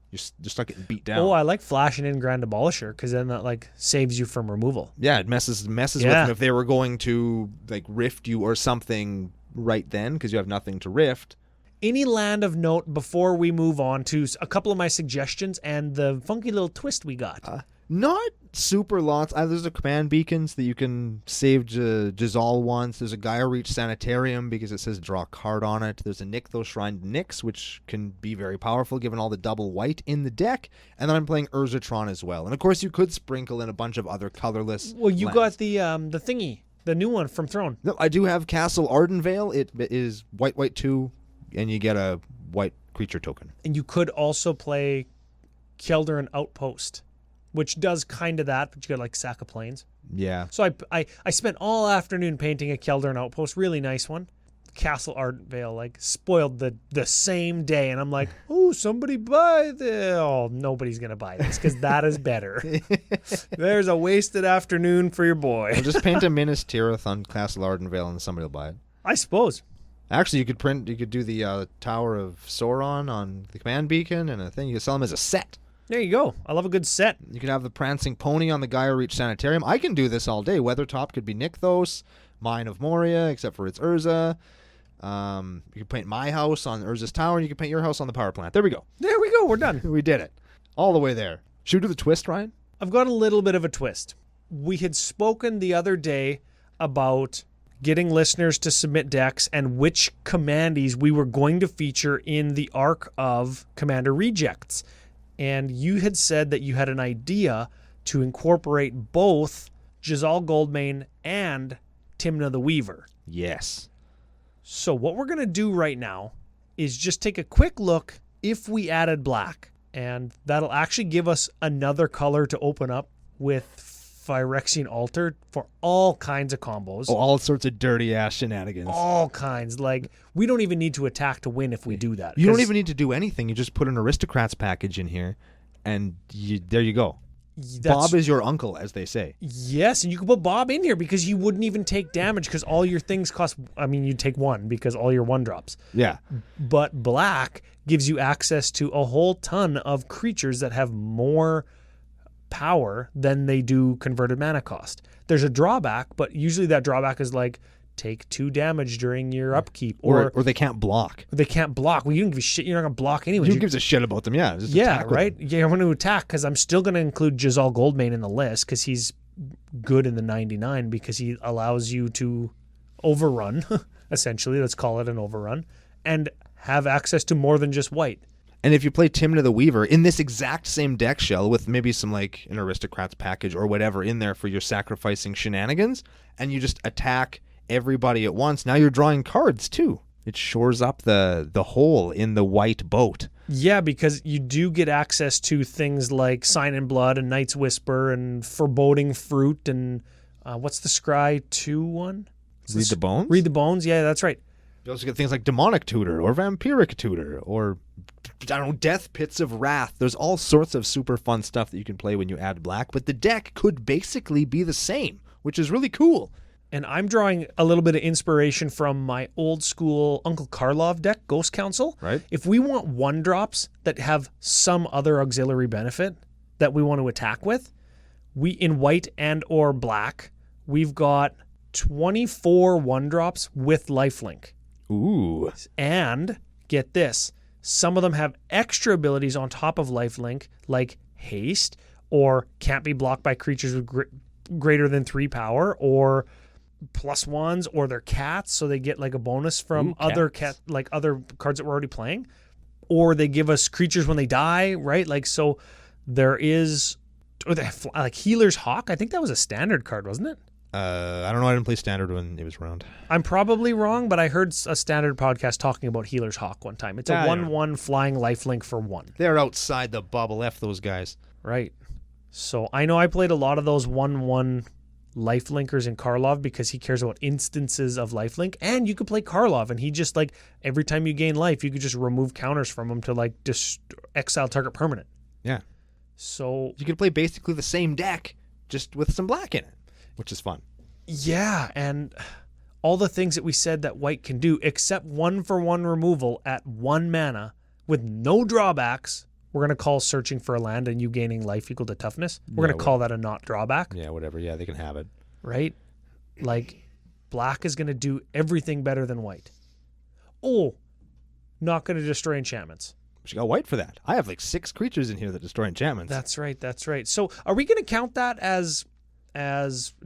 beat down. Oh, I like flashing in Grand Abolisher because then that like saves you from removal. Yeah, it messes with them if they were going to like rift you or something right then because you have nothing to rift. Any land of note before we move on to a couple of my suggestions and the funky little twist we got? Not super lots. There's a command beacons that you can save Jazal once. There's a Gaia Reach Sanitarium because it says draw a card on it. There's a Nykthos Shrine Nyx, which can be very powerful given all the double white in the deck. And then I'm playing Urzatron as well. And of course you could sprinkle in a bunch of other colorless Well, you lands. got the thingy, the new one from Throne. No, I do have Castle Ardenvale. It is white 2, and you get a white creature token. And you could also play Keldarin Outpost, which does kind of that, but you got like Sack of Plains. Yeah. So I spent all afternoon painting a Keldarin Outpost, really nice one. Castle Ardenvale like spoiled the same day, and I'm like, oh, somebody buy this. Oh, nobody's gonna buy this because that is better. There's a wasted afternoon for your boy. Well, just paint a Minas Tirith on Castle Ardenvale and somebody will buy it. I suppose. Actually, you could do the Tower of Sauron on the command beacon and a thing. You could sell them as a set. There you go. I love a good set. You could have the Prancing Pony on the Gaia Reach Sanitarium. I can do this all day. Weathertop could be Nykthos, Mine of Moria, except for it's Urza. You could paint my house on Urza's Tower, and you can paint your house on the power plant. There we go. There we go. We're done. We did it. All the way there. Should we do the twist, Ryan? I've got a little bit of a twist. We had spoken the other day about getting listeners to submit decks and which commandees we were going to feature in the arc of Commander Rejects. And you had said that you had an idea to incorporate both Jazal Goldmane and Timna the Weaver. Yes. So what we're going to do right now is just take a quick look if we added black. And that'll actually give us another color to open up with Phyrexian Altar for all kinds of combos. Oh, all sorts of dirty-ass shenanigans. All kinds. Like, we don't even need to attack to win if we do that. You don't even need to do anything. You just put an Aristocrats package in here, and there you go. Bob is your uncle, as they say. Yes, and you can put Bob in here because you wouldn't even take damage because all your things cost... I mean, you'd take one because all your one drops. Yeah. But black gives you access to a whole ton of creatures that have more power than they do converted mana cost. There's a drawback, but usually that drawback is like take 2 damage during your upkeep, or they can't block. They can't block. Well, you don't give a shit. You're not gonna block anyway. Who gives a shit about them? Yeah. Just attack right. them. Yeah, I'm going to attack because I'm still going to include Jazal Goldmane in the list because he's good in the 99 because he allows you to overrun. Essentially, let's call it an overrun, and have access to more than just white. And if you play Timna the Weaver in this exact same deck shell with maybe some like an Aristocrats package or whatever in there for your sacrificing shenanigans, and you just attack everybody at once, now you're drawing cards too. It shores up the hole in the white boat. Yeah, because you do get access to things like Sign in Blood and Night's Whisper and Foreboding Fruit and what's the Scry 2 one? Read the Bones? Read the Bones, yeah, that's right. You also get things like Demonic Tutor or Vampiric Tutor or, I don't know, Death Pits of Wrath. There's all sorts of super fun stuff that you can play when you add black, but the deck could basically be the same, which is really cool. And I'm drawing a little bit of inspiration from my old school Uncle Karlov deck, Ghost Council. Right. If we want 1-drops that have some other auxiliary benefit that we want to attack with, we in white and or black, we've got 24 1-drops with lifelink. Ooh. And get this, some of them have extra abilities on top of lifelink, like haste, or can't be blocked by creatures with greater than 3 power, or +1s, or they're cats, so they get like a bonus from other other cards that we're already playing, or they give us creatures when they die, right? Like, so there is, or they have, like Healer's Hawk. I think that was a standard card, wasn't it? I don't know. I didn't play standard when it was around. I'm probably wrong, but I heard a standard podcast talking about Healer's Hawk one time. It's a 1/1 flying lifelink for 1. They're outside the bubble. F those guys. Right. So I know I played a lot of those 1/1 lifelinkers in Karlov because he cares about instances of lifelink, and you could play Karlov, and he just like every time you gain life, you could just remove counters from him to like just exile target permanent. Yeah. So you could play basically the same deck, just with some black in it, which is fun. Yeah, and all the things that we said that white can do, except 1-for-1 removal at 1 mana with no drawbacks, we're going to call searching for a land and you gaining life equal to toughness. We're going to call that a not drawback. Yeah, whatever. Yeah, they can have it. Right? Like, black is going to do everything better than white. Oh, not going to destroy enchantments. But you got white for that. I have like 6 creatures in here that destroy enchantments. That's right. So are we going to count that as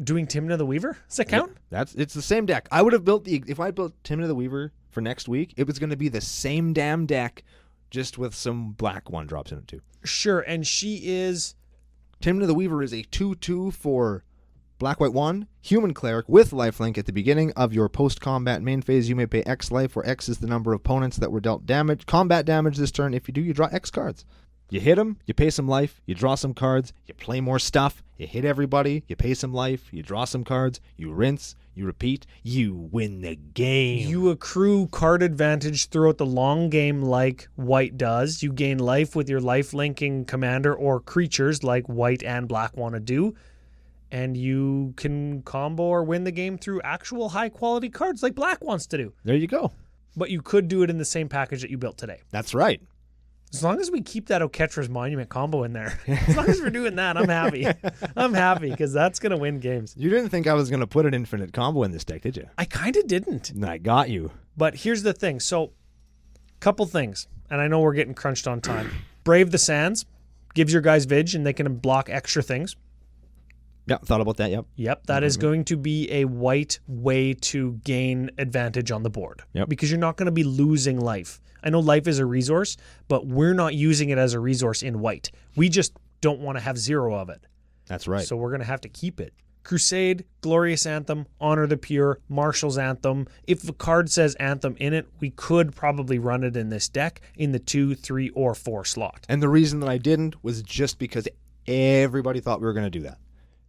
doing Timna the Weaver? Does that count? Yeah, it's the same deck. I would have built if I built Timna the Weaver for next week, it was going to be the same damn deck, just with some black 1-drops in it too. Sure, and she is... Timna the Weaver is a 2/2 for black, white 1, human cleric with lifelink. At the beginning of your post-combat main phase, you may pay X life, where X is the number of opponents that were dealt combat damage this turn. If you do, you draw X cards. You hit them, you pay some life, you draw some cards, you play more stuff, you hit everybody, you pay some life, you draw some cards, you rinse, you repeat, you win the game. You accrue card advantage throughout the long game like white does. You gain life with your life-linking commander or creatures like white and black want to do. And you can combo or win the game through actual high-quality cards like black wants to do. There you go. But you could do it in the same package that you built today. That's right. As long as we keep that Oketra's Monument combo in there. As long as we're doing that, I'm happy. I'm happy because that's going to win games. You didn't think I was going to put an infinite combo in this deck, did you? I kind of didn't. And I got you. But here's the thing. So, couple things. And I know we're getting crunched on time. Brave the Sands. Gives your guys Vig and they can block extra things. Yeah, thought about that, yep. Yep, that is going to be a white way to gain advantage on the board. Yep. Because you're not going to be losing life. I know life is a resource, but we're not using it as a resource in white. We just don't want to have 0 of it. That's right. So we're going to have to keep it. Crusade, Glorious Anthem, Honor the Pure, Marshal's Anthem. If a card says Anthem in it, we could probably run it in this deck in the 2, 3, or 4 slot. And the reason that I didn't was just because everybody thought we were going to do that.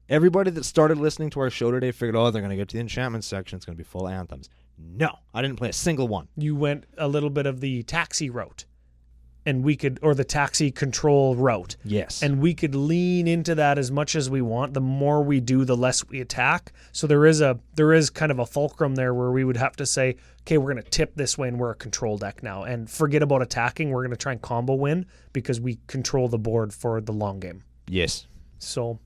Everybody that started listening to our show today figured, they're going to get to the enchantment section. It's going to be full of anthems. No, I didn't play a single one. You went a little bit of the taxi route, and we could, or the taxi control route. Yes. And we could lean into that as much as we want. The more we do, the less we attack. So there is kind of a fulcrum there where we would have to say, okay, we're going to tip this way and we're a control deck now. And forget about attacking. We're going to try and combo win because we control the board for the long game. Yes. So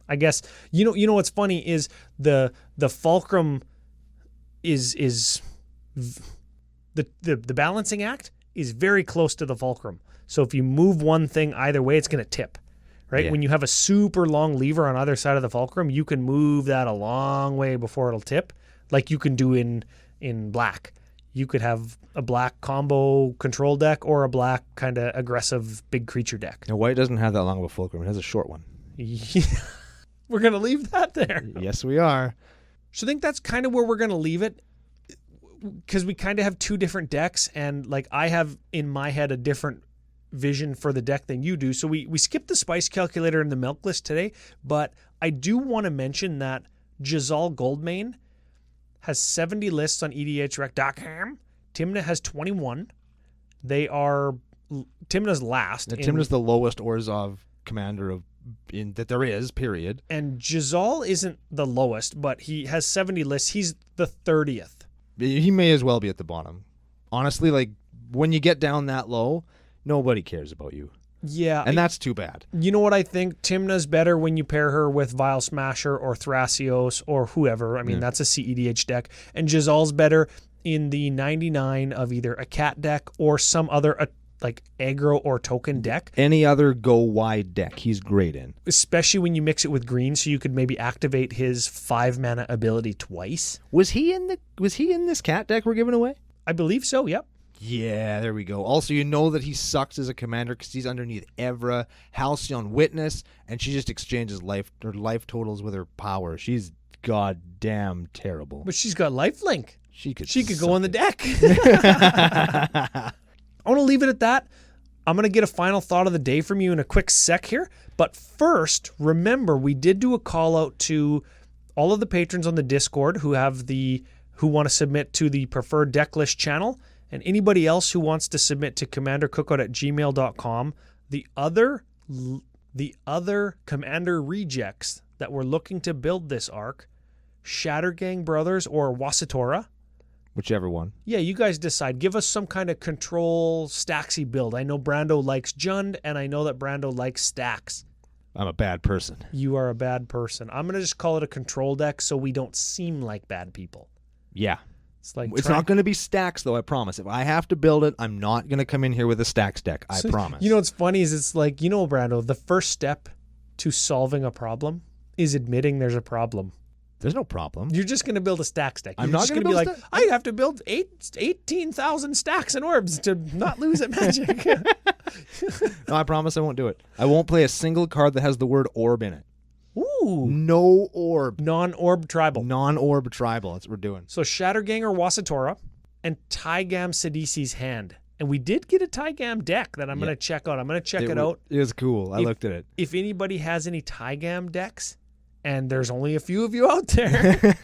I guess, you know what's funny is the fulcrum is the balancing act is very close to the fulcrum. So if you move one thing either way, it's going to tip, right? Yeah. When you have a super long lever on either side of the fulcrum, you can move that a long way before it'll tip, like you can do in black. You could have a black combo control deck or a black kind of aggressive big creature deck. Now, white doesn't have that long of a fulcrum. It has a short one. We're going to leave that there. Yes, we are. So I think that's kind of where we're going to leave it, because we kind of have 2 different decks, and like I have in my head a different vision for the deck than you do. So we skipped the spice calculator and the milk list today, but I do want to mention that Jazal Goldmane has 70 lists on edhrec.com. Timna has 21. They are Timna's last. Timna's the lowest Orzhov commander that there is, period. And Jazal isn't the lowest, but he has 70 lists. He's the 30th. He may as well be at the bottom. Honestly, like, when you get down that low, nobody cares about you. Yeah. And that's too bad. You know what I think? Timna's better when you pair her with Vile Smasher or Thrasios or whoever. I mean, that's a CEDH deck. And Jazal's better in the 99 of either a cat deck or some other like aggro or token deck. Any other go wide deck, he's great in. Especially when you mix it with green, so you could maybe activate his 5-mana ability twice. Was he in this cat deck we're giving away? I believe so, yep. Yeah, there we go. Also, you know that he sucks as a commander because he's underneath Evra, Halcyon Witness, and she just exchanges life totals with her power. She's goddamn terrible. But she's got lifelink. She could go on the deck. I want to leave it at that. I'm going to get a final thought of the day from you in a quick sec here. But first, remember, we did do a call out to all of the patrons on the Discord who want to submit to the preferred deck list channel, and anybody else who wants to submit to commandercookout@gmail.com. The other commander rejects that were looking to build this arc, Shattergang Brothers or Wasitora, Whichever one. Yeah, you guys decide. Give us some kind of control Staxy build. I know Brando likes Jund, and I know that Brando likes stacks. I'm a bad person. You are a bad person. I'm going to just call it a control deck so we don't seem like bad people. Yeah. It's not going to be stacks, though, I promise. If I have to build it, I'm not going to come in here with a stacks deck. I promise. You know what's funny is it's like, Brando, the first step to solving a problem is admitting there's a problem. There's no problem. You're just going to build a stacks deck. I'm not going to be like, I have to build 18,000 stacks and orbs to not lose at Magic. No, I promise I won't do it. I won't play a single card that has the word orb in it. Ooh. No orb. Non-orb tribal. Non-orb tribal. That's what we're doing. So Shatterganger Wasatora and Tygam Sidisi's Hand. And we did get a Tygam deck that I'm going to check out. I'm going to check it out. It was cool. I looked at it. If anybody has any Tygam decks, and there's only a few of you out there,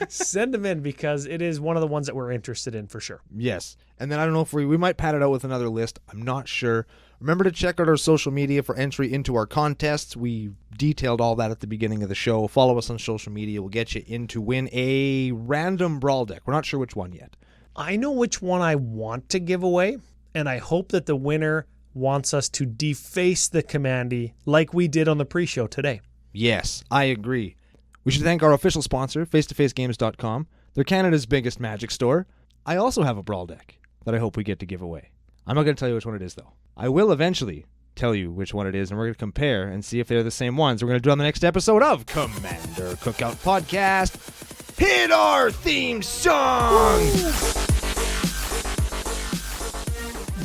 send them in because it is one of the ones that we're interested in for sure. Yes. And then I don't know if we might pad it out with another list. I'm not sure. Remember to check out our social media for entry into our contests. We detailed all that at the beginning of the show. Follow us on social media. We'll get you in to win a random Brawl deck. We're not sure which one yet. I know which one I want to give away, and I hope that the winner wants us to deface the Commandy like we did on the pre-show today. Yes, I agree. We should thank our official sponsor, face2facegames.com. They're Canada's biggest Magic store. I also have a Brawl deck that I hope we get to give away. I'm not going to tell you which one it is, though. I will eventually tell you which one it is, and we're going to compare and see if they're the same ones. We're going to do it on the next episode of Commander Cookout Podcast. Hit our theme song!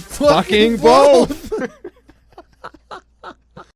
Fucking both!